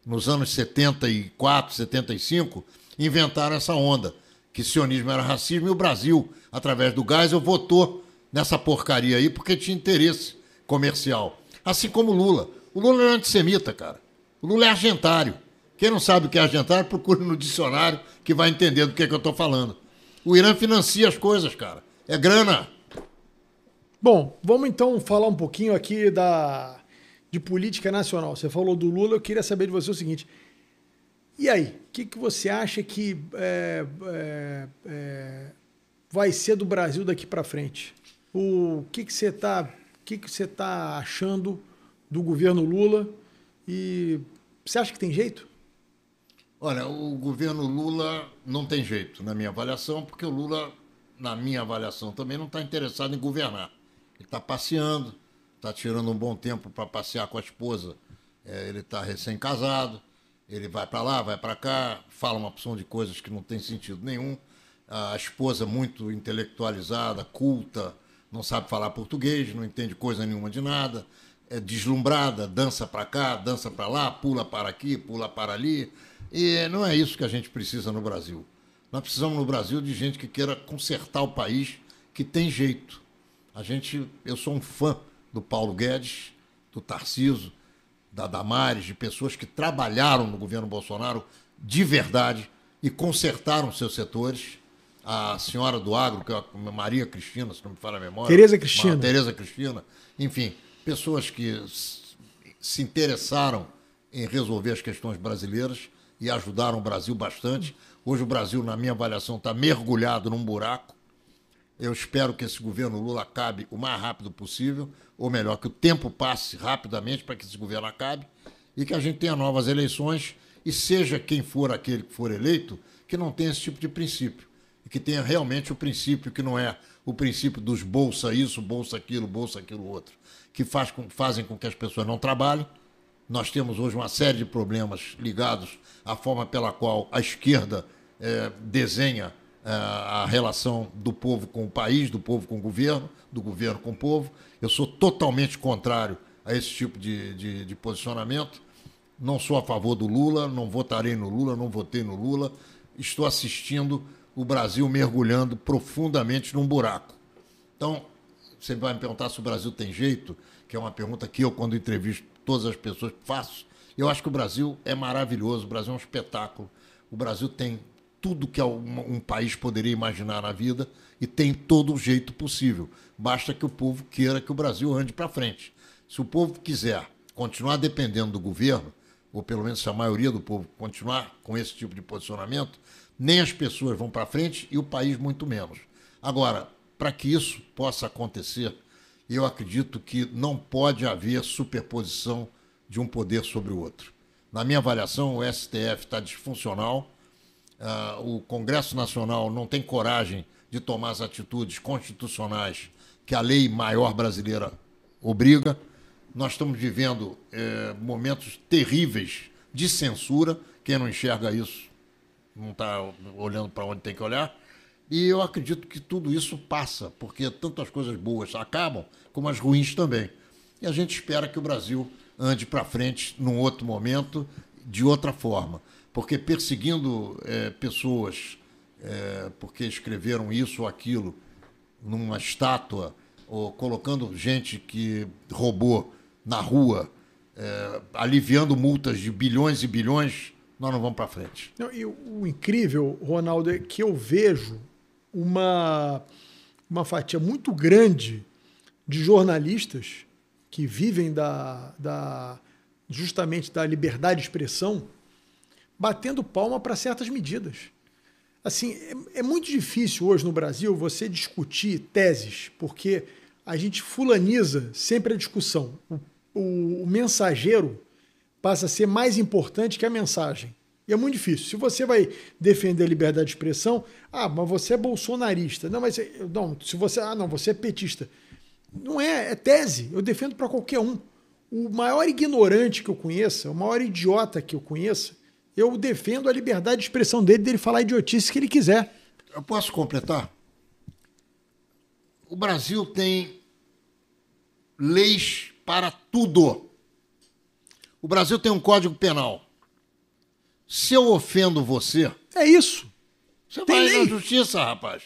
nos anos 74, 75, inventaram essa onda, que sionismo era racismo, e o Brasil, através do Geisel, votou nessa porcaria aí porque tinha interesse comercial. Assim como o Lula. O Lula é antissemita, cara. O Lula é argentário. Quem não sabe o que é argentário, procure no dicionário que vai entender do que é que eu estou falando. O Irã financia as coisas, cara. É grana. Bom, vamos então falar um pouquinho aqui de política nacional. Você falou do Lula, eu queria saber de você o seguinte. E aí, o que você acha que vai ser do Brasil daqui para frente? O que você tá achando do governo Lula? E você acha que tem jeito? Olha, o governo Lula não tem jeito, na minha avaliação, porque o Lula, na minha avaliação, também não está interessado em governar. Ele está passeando, está tirando um bom tempo para passear com a esposa. Ele está recém-casado, ele vai para lá, vai para cá, fala uma opção de coisas que não tem sentido nenhum. A esposa muito intelectualizada, culta, não sabe falar português, não entende coisa nenhuma de nada, é deslumbrada, dança para cá, dança para lá, pula para aqui, pula para ali. E não é isso que a gente precisa no Brasil. Nós precisamos no Brasil de gente que queira consertar o país, que tem jeito. Eu sou um fã do Paulo Guedes, do Tarcísio, da Damares, de pessoas que trabalharam no governo Bolsonaro de verdade e consertaram seus setores. A senhora do agro, que é a Maria Cristina, se não me falha a memória. Tereza Cristina. Tereza Cristina. Enfim, pessoas que se interessaram em resolver as questões brasileiras e ajudaram o Brasil bastante. Hoje o Brasil, na minha avaliação, está mergulhado num buraco. Eu espero que esse governo Lula acabe o mais rápido possível, ou melhor, que o tempo passe rapidamente para que esse governo acabe e que a gente tenha novas eleições e seja quem for aquele que for eleito, que não tenha esse tipo de princípio. E que tenha realmente o princípio que não é o princípio dos bolsa isso, bolsa aquilo outro, que fazem com que as pessoas não trabalhem. Nós temos hoje uma série de problemas ligados à forma pela qual a esquerda desenha a relação do povo com o país, do povo com o governo, do governo com o povo. Eu sou totalmente contrário a esse tipo de posicionamento. Não sou a favor do Lula, não votarei no Lula, não votei no Lula. Estou assistindo o Brasil mergulhando profundamente num buraco. Então, você vai me perguntar se o Brasil tem jeito, que é uma pergunta que eu, quando entrevisto todas as pessoas, faço. Eu acho que o Brasil é maravilhoso, o Brasil é um espetáculo. O Brasil tem tudo que um país poderia imaginar na vida e tem todo o jeito possível. Basta que o povo queira que o Brasil ande para frente. Se o povo quiser continuar dependendo do governo, ou pelo menos se a maioria do povo continuar com esse tipo de posicionamento, nem as pessoas vão para frente e o país muito menos. Agora, para que isso possa acontecer, eu acredito que não pode haver superposição de um poder sobre o outro. Na minha avaliação, o STF está disfuncional, o Congresso Nacional não tem coragem de tomar as atitudes constitucionais que a lei maior brasileira obriga. Nós estamos vivendo momentos terríveis de censura. Quem não enxerga isso não está olhando para onde tem que olhar. E eu acredito que tudo isso passa, porque tanto as coisas boas acabam, como as ruins também. E a gente espera que o Brasil ande para frente num outro momento, de outra forma. Porque perseguindo pessoas porque escreveram isso ou aquilo numa estátua, ou colocando gente que roubou na rua, aliviando multas de bilhões e bilhões, nós não vamos para frente. Não, e o incrível, Ronaldo, é que eu vejo uma fatia muito grande de jornalistas que vivem justamente da liberdade de expressão, batendo palma para certas medidas. Assim, é muito difícil hoje no Brasil você discutir teses, porque a gente fulaniza sempre a discussão. O mensageiro passa a ser mais importante que a mensagem. E é muito difícil. Se você vai defender a liberdade de expressão, mas você é bolsonarista. Não, mas não, se você, não, você é petista. Não é tese. Eu defendo para qualquer um. O maior ignorante que eu conheça, o maior idiota que eu conheça, eu defendo a liberdade de expressão dele falar a idiotice que ele quiser. Eu posso completar? O Brasil tem leis para tudo. O Brasil tem um Código Penal. Se eu ofendo você... É isso. Você vai na justiça, rapaz,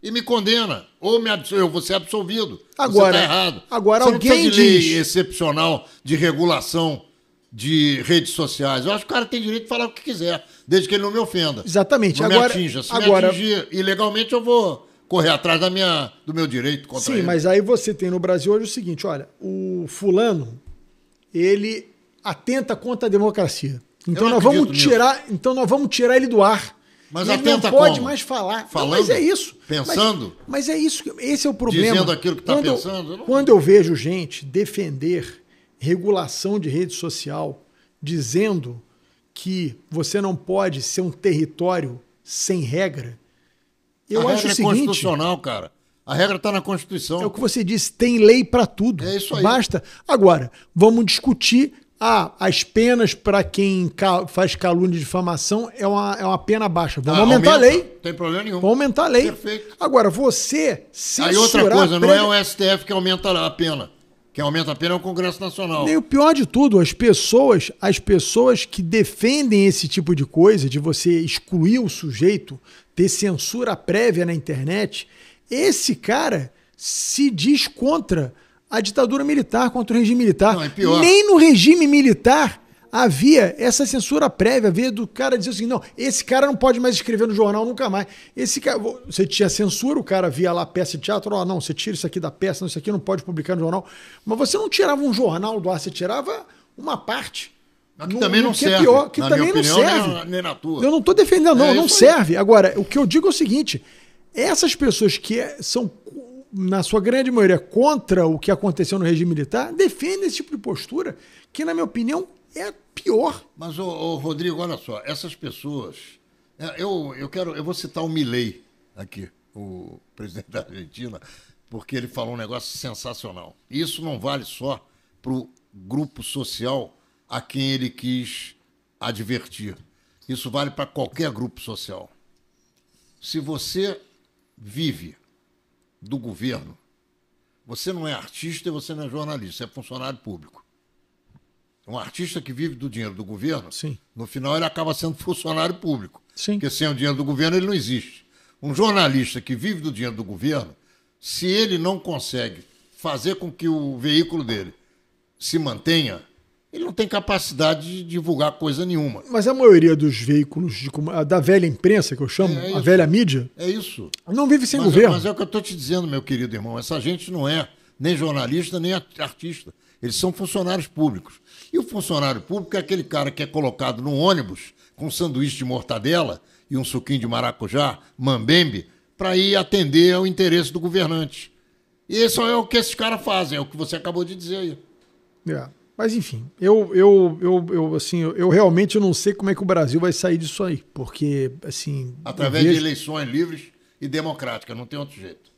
e me condena. Ou eu vou ser absolvido. Agora, você está errado. Agora você alguém não precisa de lei diz... excepcional de regulação de redes sociais. Eu acho que o cara tem direito de falar o que quiser, desde que ele não me ofenda. Exatamente. Não me atinja. Se me atingir ilegalmente, eu vou correr atrás do meu direito contra ele. Sim, mas aí você tem no Brasil hoje o seguinte, olha, o fulano, ele atenta contra a democracia. Então não nós vamos tirar ele do ar. Mas ele não pode mais falar. Falando? Não, mas é isso. Pensando? Mas é isso. Esse é o problema. Dizendo aquilo que está pensando? Quando eu vejo gente defender regulação de rede social, dizendo que você não pode ser um território sem regra, eu acho o seguinte... A regra é constitucional, cara. A regra está na Constituição. É o que você disse, tem lei para tudo. É isso aí. Basta. Agora, vamos discutir as penas para quem faz calúnia de difamação é uma pena baixa. Vamos aumentar a lei. Não tem problema nenhum. Vamos aumentar a lei. Perfeito. Agora, você censurar... Aí outra coisa, não é o STF que aumenta a pena. Quem aumenta a pena é o Congresso Nacional. E o pior de tudo, as pessoas que defendem esse tipo de coisa, de você excluir o sujeito, ter censura prévia na internet, esse cara se diz contra a ditadura militar, contra o regime militar. Não, é pior. Nem no regime militar havia essa censura prévia, havia do cara dizer assim, não, esse cara não pode mais escrever no jornal nunca mais. Esse cara, você tinha censura, o cara via lá peça de teatro, não, você tira isso aqui da peça, não, isso aqui não pode publicar no jornal. Mas você não tirava um jornal do ar, você tirava uma parte. Que também não serve. É pior, que na também minha opinião, não serve. Nem na tua. Eu não estou defendendo, não isso serve. Agora, o que eu digo é o seguinte, essas pessoas que são, na sua grande maioria, contra o que aconteceu no regime militar, defendem esse tipo de postura, que, na minha opinião, é pior. Mas, Rodrigo, olha só, essas pessoas... Eu vou citar o Milei aqui, o presidente da Argentina, porque ele falou um negócio sensacional. Isso não vale só para o grupo social a quem ele quis advertir. Isso vale para qualquer grupo social. Se você vive do governo, você não é artista e você não é jornalista, você é funcionário público. Um artista que vive do dinheiro do governo, Sim. No final ele acaba sendo funcionário público. Sim. Porque sem o dinheiro do governo ele não existe. Um jornalista que vive do dinheiro do governo, se ele não consegue fazer com que o veículo dele se mantenha, ele não tem capacidade de divulgar coisa nenhuma. Mas a maioria dos veículos da velha imprensa, que eu chamo, a velha mídia, é isso. Não vive sem governo. Mas é o que eu estou te dizendo, meu querido irmão. Essa gente não é nem jornalista, nem artista. Eles são funcionários públicos. E o funcionário público é aquele cara que é colocado num ônibus com um sanduíche de mortadela e um suquinho de maracujá, mambembe, para ir atender ao interesse do governante. E isso é o que esses caras fazem, é o que você acabou de dizer aí. Mas, enfim, eu realmente não sei como é que o Brasil vai sair disso aí, porque, assim... Através de eleições livres e democráticas, não tem outro jeito.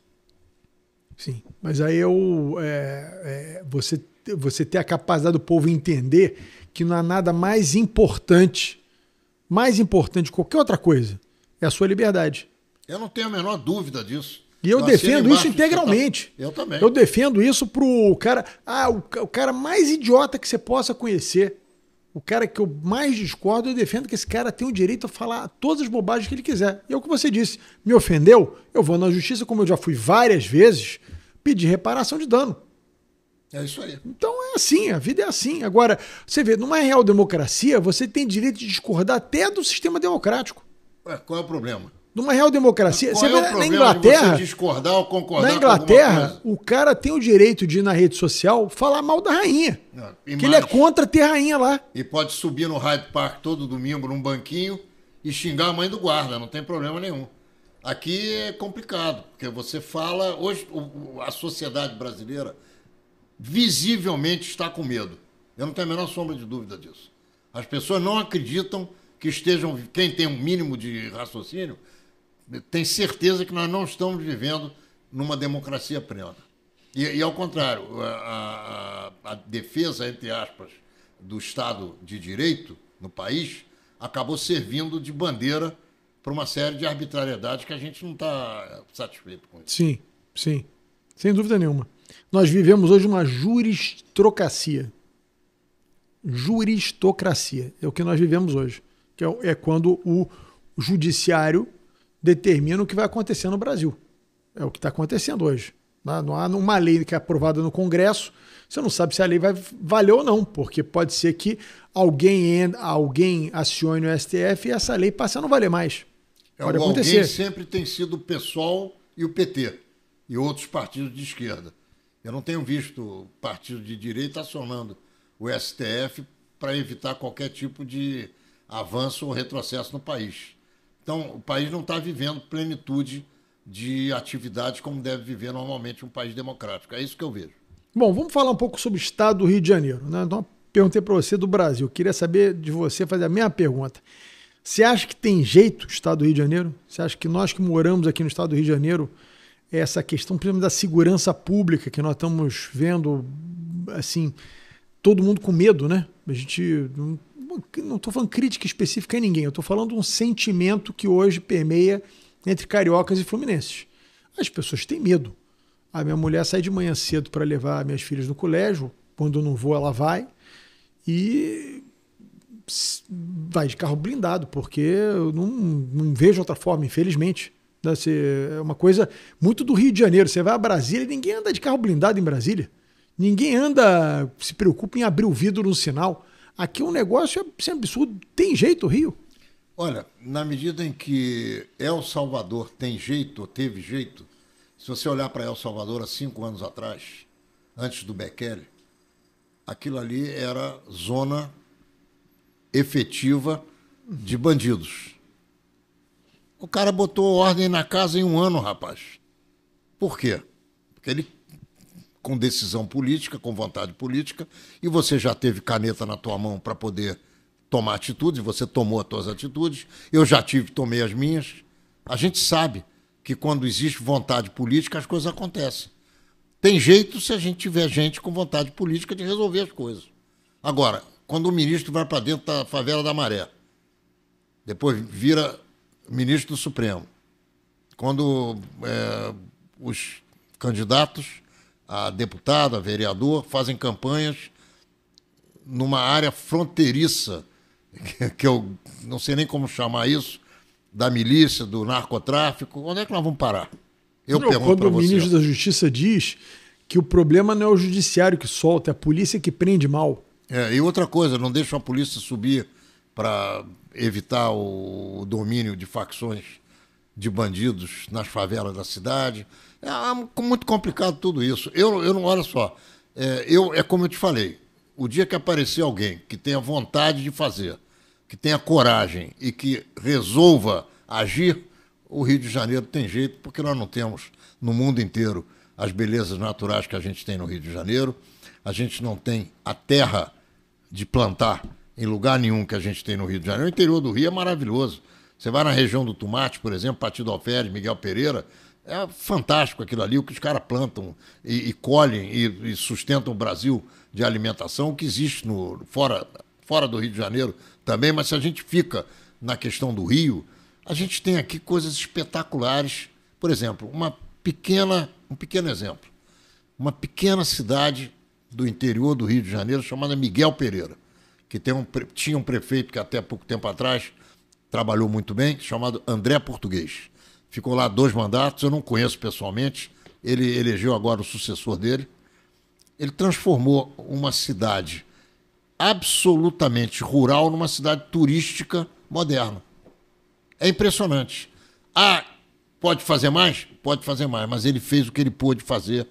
Sim, mas aí você ter a capacidade do povo entender que não há nada mais importante que qualquer outra coisa, é a sua liberdade. Eu não tenho a menor dúvida disso. E eu defendo isso integralmente. Eu também. Eu defendo isso pro cara... o cara mais idiota que você possa conhecer, o cara que eu mais discordo, eu defendo que esse cara tem o direito a falar todas as bobagens que ele quiser. E é o que você disse. Me ofendeu? Eu vou na justiça, como eu já fui várias vezes, pedir reparação de dano. É isso aí. Então é assim, a vida é assim. Agora, você vê, numa real democracia, você tem direito de discordar até do sistema democrático. Qual é o problema? Numa real democracia, qual você vê o na Inglaterra, de você discordar ou concordar na Inglaterra, o cara tem o direito de ir na rede social falar mal da rainha. Que ele é contra ter rainha lá. E pode subir no Hyde Park todo domingo num banquinho e xingar a mãe do guarda, não tem problema nenhum. Aqui é complicado, porque você fala... Hoje a sociedade brasileira visivelmente está com medo. Eu não tenho a menor sombra de dúvida disso. As pessoas não acreditam que estejam... Quem tem um mínimo de raciocínio tem certeza que nós não estamos vivendo numa democracia plena. E ao contrário, a defesa, entre aspas, do Estado de Direito no país acabou servindo de bandeira para uma série de arbitrariedades que a gente não está satisfeito com isso. Sim, sim. Sem dúvida nenhuma. Nós vivemos hoje uma juristocracia. Juristocracia. É o que nós vivemos hoje. Que é quando o judiciário determina o que vai acontecer no Brasil. É o que está acontecendo hoje. Não há uma lei que é aprovada no Congresso, você não sabe se a lei vai valer ou não, porque pode ser que alguém acione o STF e essa lei passe a não valer mais. Pode acontecer. Alguém sempre tem sido o PSOL e o PT, e outros partidos de esquerda. Eu não tenho visto partido de direita acionando o STF para evitar qualquer tipo de avanço ou retrocesso no país. Então, o país não está vivendo plenitude de atividades como deve viver normalmente um país democrático. É isso que eu vejo. Bom, vamos falar um pouco sobre o estado do Rio de Janeiro, né? Então, perguntei para você do Brasil. Queria saber de você, fazer a mesma pergunta. Você acha que tem jeito o estado do Rio de Janeiro? Você acha que nós que moramos aqui no estado do Rio de Janeiro, essa questão, por exemplo, da segurança pública, que nós estamos vendo, assim, todo mundo com medo, né? A gente não estou falando crítica específica a ninguém, eu estou falando um sentimento que hoje permeia entre cariocas e fluminenses. As pessoas têm medo. A minha mulher sai de manhã cedo para levar minhas filhas no colégio, quando eu não vou, ela vai, e vai de carro blindado, porque eu não vejo outra forma, infelizmente. É uma coisa muito do Rio de Janeiro. Você vai a Brasília e ninguém anda de carro blindado em Brasília. Ninguém se preocupa em abrir o vidro no sinal. Aqui um negócio é absurdo. Tem jeito o Rio? Olha, na medida em que El Salvador tem jeito, ou teve jeito, se você olhar para El Salvador há 5 anos atrás, antes do Bekele, aquilo ali era zona efetiva de bandidos. O cara botou ordem na casa em 1 ano, rapaz. Por quê? Porque ele, com decisão política, com vontade política, e você já teve caneta na tua mão para poder tomar atitudes, você tomou as tuas atitudes, eu já tomei as minhas. A gente sabe que quando existe vontade política, as coisas acontecem. Tem jeito se a gente tiver gente com vontade política de resolver as coisas. Agora, quando o ministro vai para dentro da favela da Maré, depois vira ministro do Supremo, quando os candidatos a deputado, a vereador, fazem campanhas numa área fronteiriça, que eu não sei nem como chamar isso, da milícia, do narcotráfico, onde é que nós vamos parar? Eu pergunto para você. Quando o ministro da Justiça diz que o problema não é o judiciário que solta, é a polícia que prende mal. E outra coisa, não deixa a polícia subir para evitar o domínio de facções de bandidos nas favelas da cidade. É muito complicado tudo isso. Eu não, olha só, é como eu te falei, o dia que aparecer alguém que tenha vontade de fazer, que tenha coragem e que resolva agir, o Rio de Janeiro tem jeito, porque nós não temos no mundo inteiro as belezas naturais que a gente tem no Rio de Janeiro, a gente não tem a terra de plantar em lugar nenhum que a gente tem no Rio de Janeiro. O interior do Rio é maravilhoso. Você vai na região do Tomate, por exemplo, Partido Alferes, Miguel Pereira, é fantástico aquilo ali, o que os caras plantam e colhem e sustentam o Brasil de alimentação, o que existe fora do Rio de Janeiro também, mas se a gente fica na questão do Rio, a gente tem aqui coisas espetaculares. Por exemplo, um pequeno exemplo, uma pequena cidade do interior do Rio de Janeiro chamada Miguel Pereira, que tinha um prefeito que até pouco tempo atrás trabalhou muito bem, chamado André Português. Ficou lá 2 mandatos, eu não conheço pessoalmente, ele elegeu agora o sucessor dele. Ele transformou uma cidade absolutamente rural numa cidade turística moderna. É impressionante. Pode fazer mais? Pode fazer mais, mas ele fez o que ele pôde fazer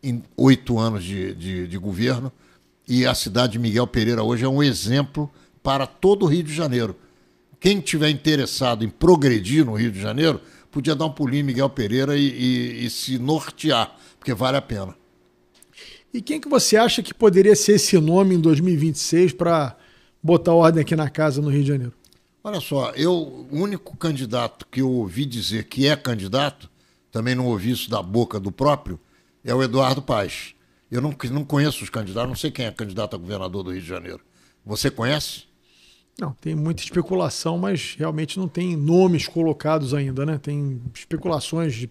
em 8 anos de governo, e a cidade de Miguel Pereira hoje é um exemplo para todo o Rio de Janeiro. Quem estiver interessado em progredir no Rio de Janeiro, podia dar um pulinho em Miguel Pereira e se nortear, porque vale a pena. E quem que você acha que poderia ser esse nome em 2026 para botar ordem aqui na casa no Rio de Janeiro? Olha só, o único candidato que eu ouvi dizer que é candidato, também não ouvi isso da boca do próprio, é o Eduardo Paes. Eu não conheço os candidatos, não sei quem é candidato a governador do Rio de Janeiro. Você conhece? Não, tem muita especulação, mas realmente não tem nomes colocados ainda, né? Tem especulações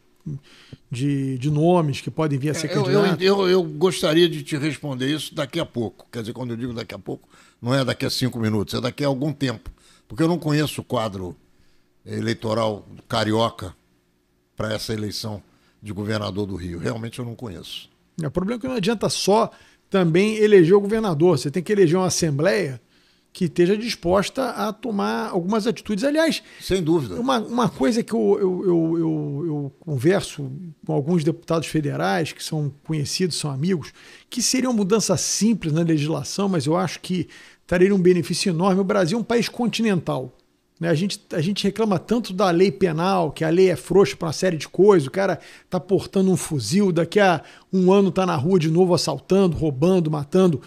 de nomes que podem vir a ser candidatos. Eu gostaria de te responder isso daqui a pouco. Quer dizer, quando eu digo daqui a pouco, não é daqui a 5 minutos, é daqui a algum tempo. Porque eu não conheço o quadro eleitoral carioca para essa eleição de governador do Rio. Realmente eu não conheço. O problema é que não adianta só também eleger o governador. Você tem que eleger uma assembleia que esteja disposta a tomar algumas atitudes. Aliás, sem dúvida. Uma coisa que eu converso com alguns deputados federais, que são conhecidos, são amigos, que seria uma mudança simples na legislação, mas eu acho que traria um benefício enorme. O Brasil é um país continental. Né? A gente reclama tanto da lei penal, que a lei é frouxa para uma série de coisas, o cara está portando um fuzil, daqui a um ano está na rua de novo assaltando, roubando, matando.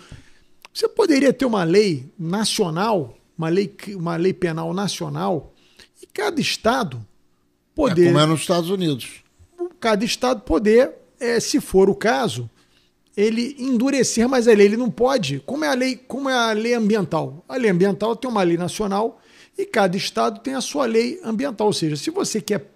Você poderia ter uma lei nacional, uma lei penal nacional, e cada estado poder... como é nos Estados Unidos. Cada estado poder, se for o caso, ele endurecer mais a lei. Ele não pode... Como é a lei ambiental? A lei ambiental tem uma lei nacional e cada estado tem a sua lei ambiental. Ou seja, se você quer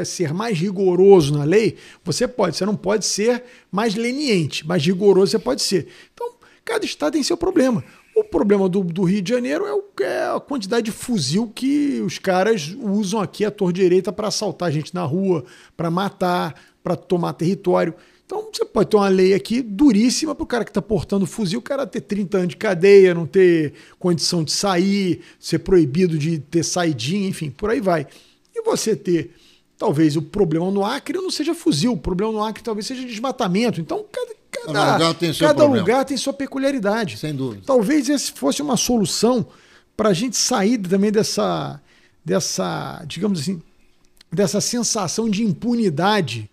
ser mais rigoroso na lei, você pode. Você não pode ser mais leniente, mais rigoroso você pode ser. Então, cada estado tem seu problema. O problema do Rio de Janeiro é a quantidade de fuzil que os caras usam aqui à torre direita para assaltar a gente na rua, para matar, para tomar território. Então você pode ter uma lei aqui duríssima para o cara que está portando fuzil, o cara ter 30 anos de cadeia, não ter condição de sair, ser proibido de ter saidinha, enfim, por aí vai. E você ter, talvez o problema no Acre não seja fuzil, o problema no Acre talvez seja desmatamento. Então cada lugar tem sua peculiaridade. Sem dúvida. Talvez esse fosse uma solução para a gente sair também dessa, digamos assim, dessa sensação de impunidade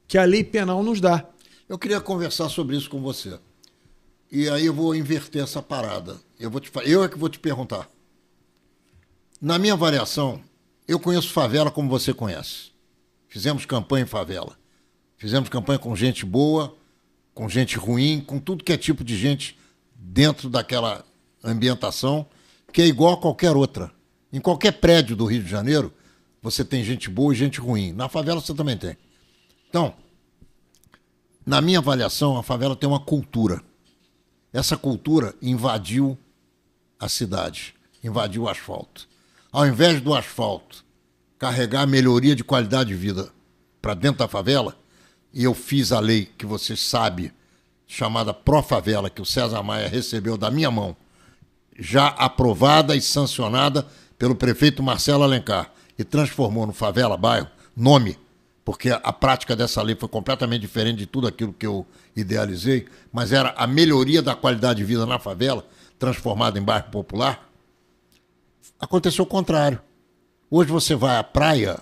que a lei penal nos dá. Eu queria conversar sobre isso com você. E aí eu vou inverter essa parada. Eu é que vou te perguntar. Na minha avaliação, eu conheço favela como você conhece. Fizemos campanha em favela. Fizemos campanha com gente boa, com gente ruim, com tudo que é tipo de gente dentro daquela ambientação, que é igual a qualquer outra. Em qualquer prédio do Rio de Janeiro, você tem gente boa e gente ruim. Na favela você também tem. Então, na minha avaliação, a favela tem uma cultura. Essa cultura invadiu a cidade, invadiu o asfalto. Ao invés do asfalto carregar a melhoria de qualidade de vida para dentro da favela, e eu fiz a lei que você sabe, chamada Pró-Favela, que o César Maia recebeu da minha mão, já aprovada e sancionada pelo prefeito Marcelo Alencar, e transformou no Favela Bairro, nome, porque a prática dessa lei foi completamente diferente de tudo aquilo que eu idealizei, mas era a melhoria da qualidade de vida na favela, transformada em bairro popular. Aconteceu o contrário. Hoje você vai à praia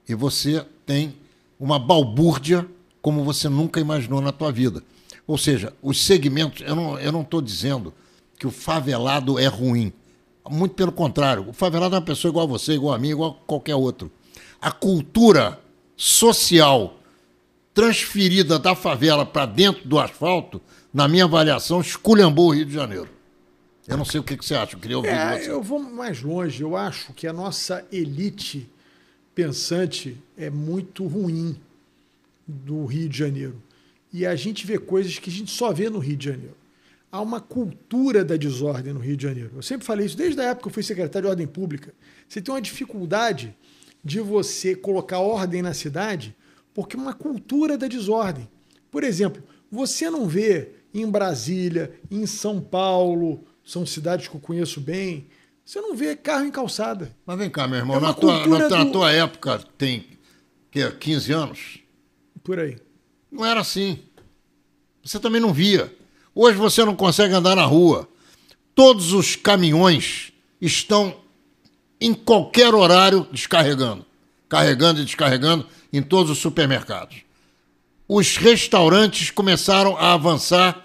e você tem uma balbúrdia como você nunca imaginou na tua vida. Ou seja, os segmentos... Eu não estou dizendo que o favelado é ruim. Muito pelo contrário. O favelado é uma pessoa igual a você, igual a mim, igual a qualquer outro. A cultura social transferida da favela para dentro do asfalto, na minha avaliação, esculhambou o Rio de Janeiro. Eu não sei o que você acha, eu queria ouvir de você. Eu vou mais longe. Eu acho que a nossa elite pensante é muito ruim do Rio de Janeiro. E a gente vê coisas que a gente só vê no Rio de Janeiro. Há uma cultura da desordem no Rio de Janeiro. Eu sempre falei isso desde a época que eu fui secretário de Ordem Pública. Você tem uma dificuldade de você colocar ordem na cidade porque é uma cultura da desordem. Por exemplo, você não vê em Brasília, em São Paulo, são cidades que eu conheço bem, você não vê carro em calçada. Mas vem cá, meu irmão, na tua época tem 15 anos? Por aí. Não era assim. Você também não via. Hoje você não consegue andar na rua. Todos os caminhões estão em qualquer horário descarregando. Carregando e descarregando em todos os supermercados. Os restaurantes começaram a avançar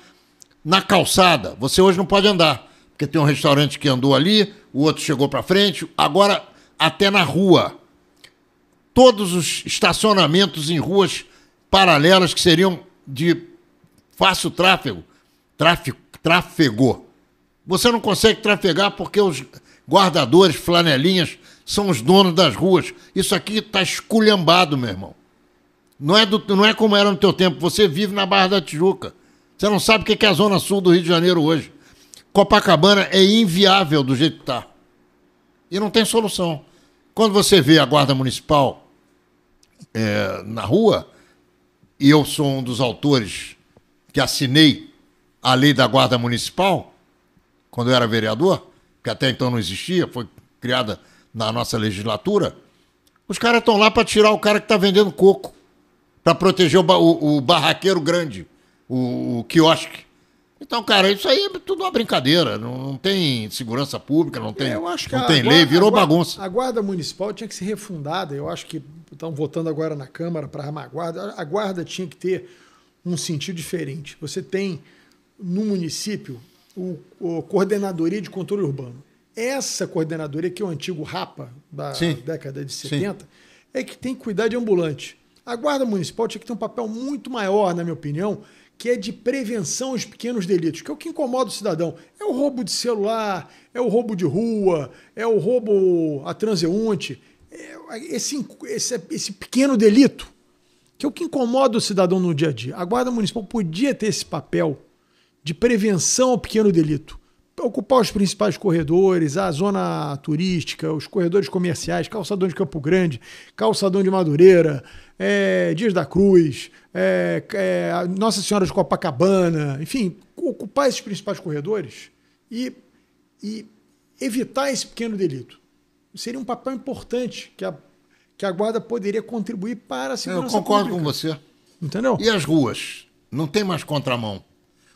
na calçada. Você hoje não pode andar, porque tem um restaurante que andou ali, o outro chegou para frente, agora até na rua. Todos os estacionamentos em ruas paralelas que seriam de fácil tráfego. Você não consegue trafegar porque os guardadores, flanelinhas, são os donos das ruas. Isso aqui está esculhambado, meu irmão. Não é como era no teu tempo. Você vive na Barra da Tijuca. Você não sabe o que é a Zona Sul do Rio de Janeiro hoje. Copacabana é inviável do jeito que está. E não tem solução. Quando você vê a Guarda Municipal na rua, e eu sou um dos autores que assinei a lei da Guarda Municipal, quando eu era vereador, que até então não existia, foi criada na nossa legislatura, os caras estão lá para tirar o cara que está vendendo coco, para proteger o barraqueiro grande, o quiosque. Então, cara, isso aí é tudo uma brincadeira. Não tem segurança pública, não tem, não tem lei, virou bagunça. A Guarda Municipal tinha que ser refundada. Eu acho que estão votando agora na Câmara para armar a Guarda. A Guarda tinha que ter um sentido diferente. Você tem, no município, o Coordenadoria de Controle Urbano. Essa coordenadoria, que é o antigo RAPA, da década de 70, é que tem que cuidar de ambulante. A Guarda Municipal tinha que ter um papel muito maior, na minha opinião, que é de prevenção aos pequenos delitos, que é o que incomoda o cidadão. É o roubo de celular, é o roubo de rua, é o roubo a transeunte, esse pequeno delito, que é o que incomoda o cidadão no dia a dia. A Guarda Municipal podia ter esse papel de prevenção ao pequeno delito. Ocupar os principais corredores, a zona turística, os corredores comerciais, calçadão de Campo Grande, calçadão de Madureira, Dias da Cruz, Nossa Senhora de Copacabana, enfim, ocupar esses principais corredores e evitar esse pequeno delito. Seria um papel importante que a Guarda poderia contribuir para a segurança pública. Eu concordo com você. Entendeu? E as ruas? Não tem mais contramão.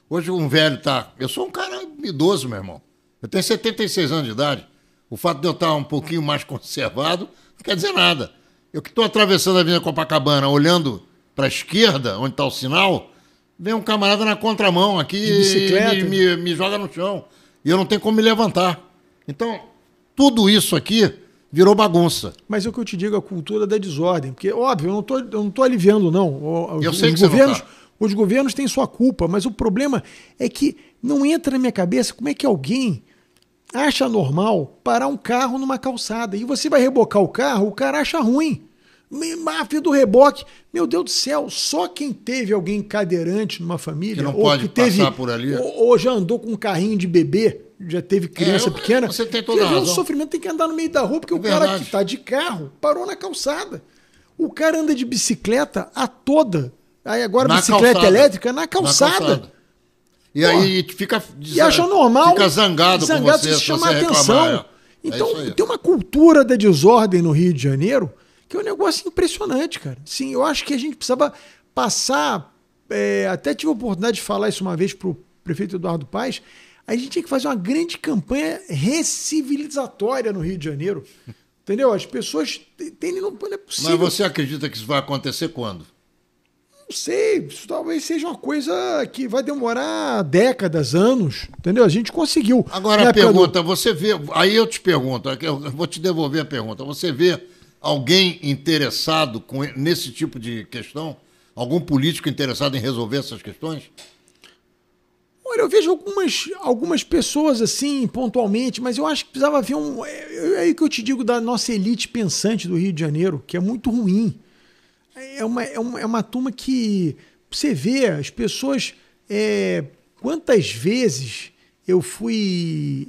Hoje um velho tá... Eu sou um cara idoso, meu irmão. Eu tenho 76 anos de idade. O fato de eu estar um pouquinho mais conservado não quer dizer nada. Eu que estou atravessando a Avenida Copacabana, olhando para a esquerda, onde está o sinal, vem um camarada na contramão aqui e me joga no chão. E eu não tenho como me levantar. Então, tudo isso aqui virou bagunça. Mas é o que eu te digo, a cultura da desordem. Porque, óbvio, eu não tô aliviando, não. Eu sei que você não tá. Os governos têm sua culpa, mas o problema é que não entra na minha cabeça como é que alguém acha normal parar um carro numa calçada e você vai rebocar o carro, o cara acha ruim. Máfia do reboque. Meu Deus do céu, só quem teve alguém cadeirante numa família, que não ou pode que teve, passar por ali, ou já andou com um carrinho de bebê, já teve criança pequena, você tem toda a razão. O sofrimento tem que andar no meio da rua, porque o cara que está de carro parou na calçada. O cara anda de bicicleta a toda. Aí agora bicicleta elétrica na calçada. E aí fica... E acha normal. Fica zangado com você, se chamar atenção. Reclamar. Então, tem uma cultura da desordem no Rio de Janeiro que é um negócio impressionante, cara. Sim, eu acho que a gente precisava passar... até tive a oportunidade de falar isso uma vez para o prefeito Eduardo Paes. A gente tinha que fazer uma grande campanha recivilizatória no Rio de Janeiro. Entendeu? As pessoas... Não é possível. Mas você acredita que isso vai acontecer quando? Não sei, isso talvez seja uma coisa que vai demorar décadas, anos, entendeu? A gente conseguiu. Agora a pergunta, você vê, aí eu te pergunto, eu vou te devolver a pergunta, você vê alguém interessado nesse tipo de questão? Algum político interessado em resolver essas questões? Olha, eu vejo algumas pessoas assim, pontualmente, mas eu acho que precisava haver é aí que eu te digo da nossa elite pensante do Rio de Janeiro, que é muito ruim. É uma turma que você vê, as pessoas... quantas vezes eu fui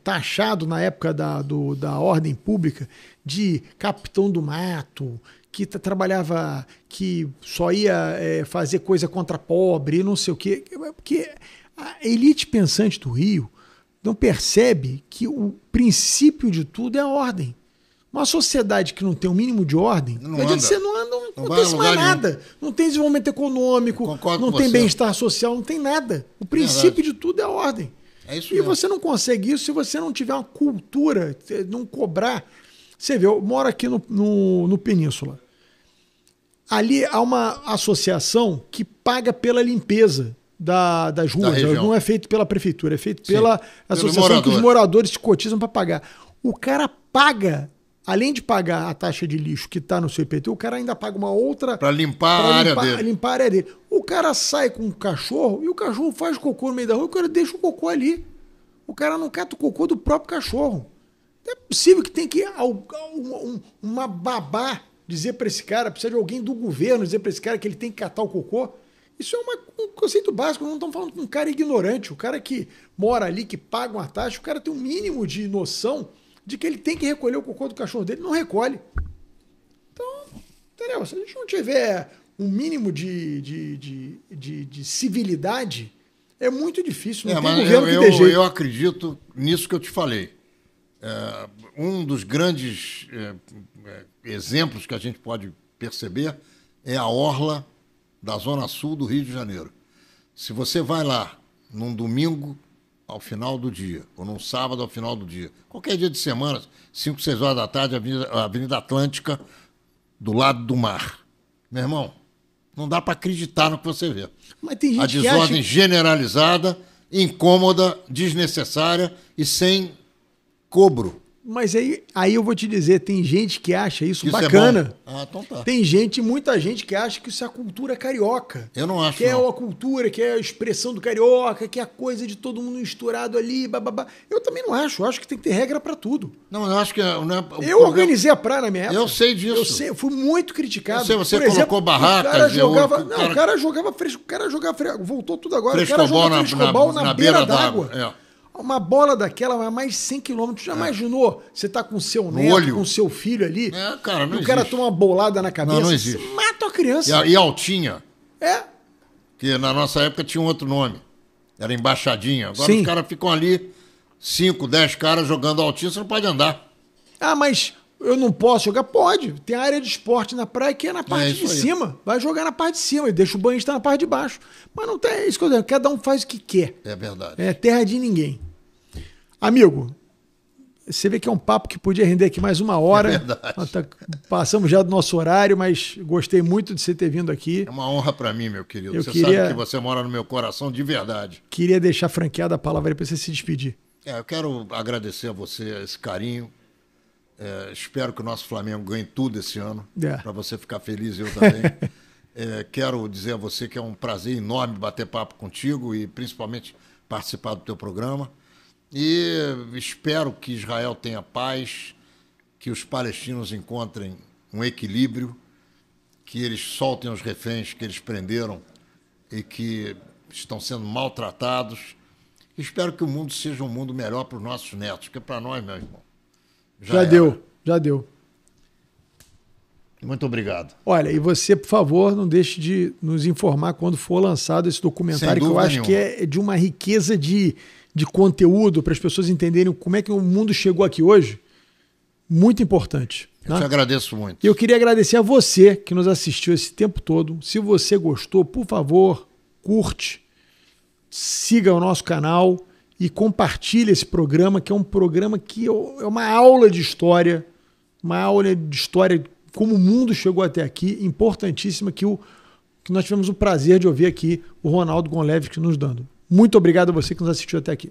taxado na época da ordem pública de capitão do mato, que trabalhava, que só ia fazer coisa contra pobre, não sei o quê. Porque a elite pensante do Rio não percebe que o princípio de tudo é a ordem. Uma sociedade que não tem o mínimo de ordem, não acontece mais nada. Não tem desenvolvimento econômico, não tem bem-estar social, não tem nada. O princípio de tudo é a ordem. É isso e mesmo. Você não consegue isso se você não tiver uma cultura, não cobrar. Você vê, eu moro aqui no Península. Ali há uma associação que paga pela limpeza das ruas. Não é feito pela prefeitura, é feito pela associação que os moradores se cotizam para pagar. O cara paga... Além de pagar a taxa de lixo que está no seu IPTU, o cara ainda paga uma outra... Para limpar a área dele. O cara sai com um cachorro e o cachorro faz cocô no meio da rua e o cara deixa o cocô ali. O cara não cata o cocô do próprio cachorro. Não é possível que tenha que uma babá dizer para esse cara, precisa de alguém do governo dizer para esse cara que ele tem que catar o cocô. Isso é um conceito básico, não estamos falando com um cara ignorante. O cara que mora ali, que paga uma taxa, o cara tem um mínimo de noção de que ele tem que recolher o cocô do cachorro dele, não recolhe. Então, entendeu? Se a gente não tiver um mínimo de civilidade, É muito difícil, não tem mas governo que dê jeito. eu acredito nisso que eu te falei. Um dos grandes exemplos que a gente pode perceber é a orla da Zona Sul do Rio de Janeiro. Se você vai lá num domingo ao final do dia, ou num sábado ao final do dia, qualquer dia de semana, 5, 6 horas da tarde, a Avenida Atlântica, do lado do mar. Meu irmão, não dá para acreditar no que você vê. Mas tem gente a desordem generalizada, incômoda, desnecessária e sem cobro. Mas aí eu vou te dizer, tem gente que acha isso É bacana. bom? Então tá. Tem muita gente que acha que isso é a cultura carioca. Eu não acho, que é a cultura, que é a expressão do carioca, que é a coisa de todo mundo misturado ali, bababá. Eu também não acho. Eu acho que tem que ter regra pra tudo. Não, eu acho que... Eu organizei a praia na minha época. Eu sei disso. Eu fui muito criticado. Você colocou barracas... O cara jogava fresco. Voltou tudo agora. Frescobol na beira d'água. Uma bola daquela, mais de 100 quilômetros. Já imaginou? Você tá com o seu neto, com o seu filho ali, cara, não e o cara toma uma bolada na cabeça, não existe. Você mata a criança. E altinha. É. Que na nossa época tinha um outro nome. Era embaixadinha. Agora Sim. Os caras ficam ali, 5, 10 caras jogando altinha, você não pode andar. Ah, mas eu não posso jogar? Pode. Tem a área de esporte na praia que é na parte de cima. Vai jogar na parte de cima e deixa o banhista na parte de baixo. Mas não tem isso que eu digo. Cada um faz o que quer. É verdade. É terra de ninguém. Amigo, você vê que é um papo que podia render aqui mais 1 hora. É verdade. Passamos já do nosso horário, mas gostei muito de você ter vindo aqui. É uma honra para mim, meu querido. Sabe que você mora no meu coração de verdade. Queria deixar franqueada a palavra aí para você se despedir. Eu quero agradecer a você esse carinho. Espero que o nosso Flamengo ganhe tudo esse ano, para você ficar feliz e eu também. Quero dizer a você que é um prazer enorme bater papo contigo e principalmente participar do teu programa. E espero que Israel tenha paz, que os palestinos encontrem um equilíbrio, que eles soltem os reféns que eles prenderam e que estão sendo maltratados. Espero que o mundo seja um mundo melhor para os nossos netos, porque para nós, meu irmão, já deu. Muito obrigado. Olha, e você, por favor, não deixe de nos informar quando for lançado esse documentário, que eu acho que é de uma riqueza de conteúdo para as pessoas entenderem como é que o mundo chegou aqui hoje. Muito importante. Eu te agradeço muito. Eu queria agradecer a você que nos assistiu esse tempo todo. Se você gostou, por favor, curte, siga o nosso canal e compartilhe esse programa, que é um programa que é uma aula de história, como o mundo chegou até aqui, importantíssima, que nós tivemos o prazer de ouvir aqui o Ronaldo Gonlevski nos dando. Muito obrigado a você que nos assistiu até aqui.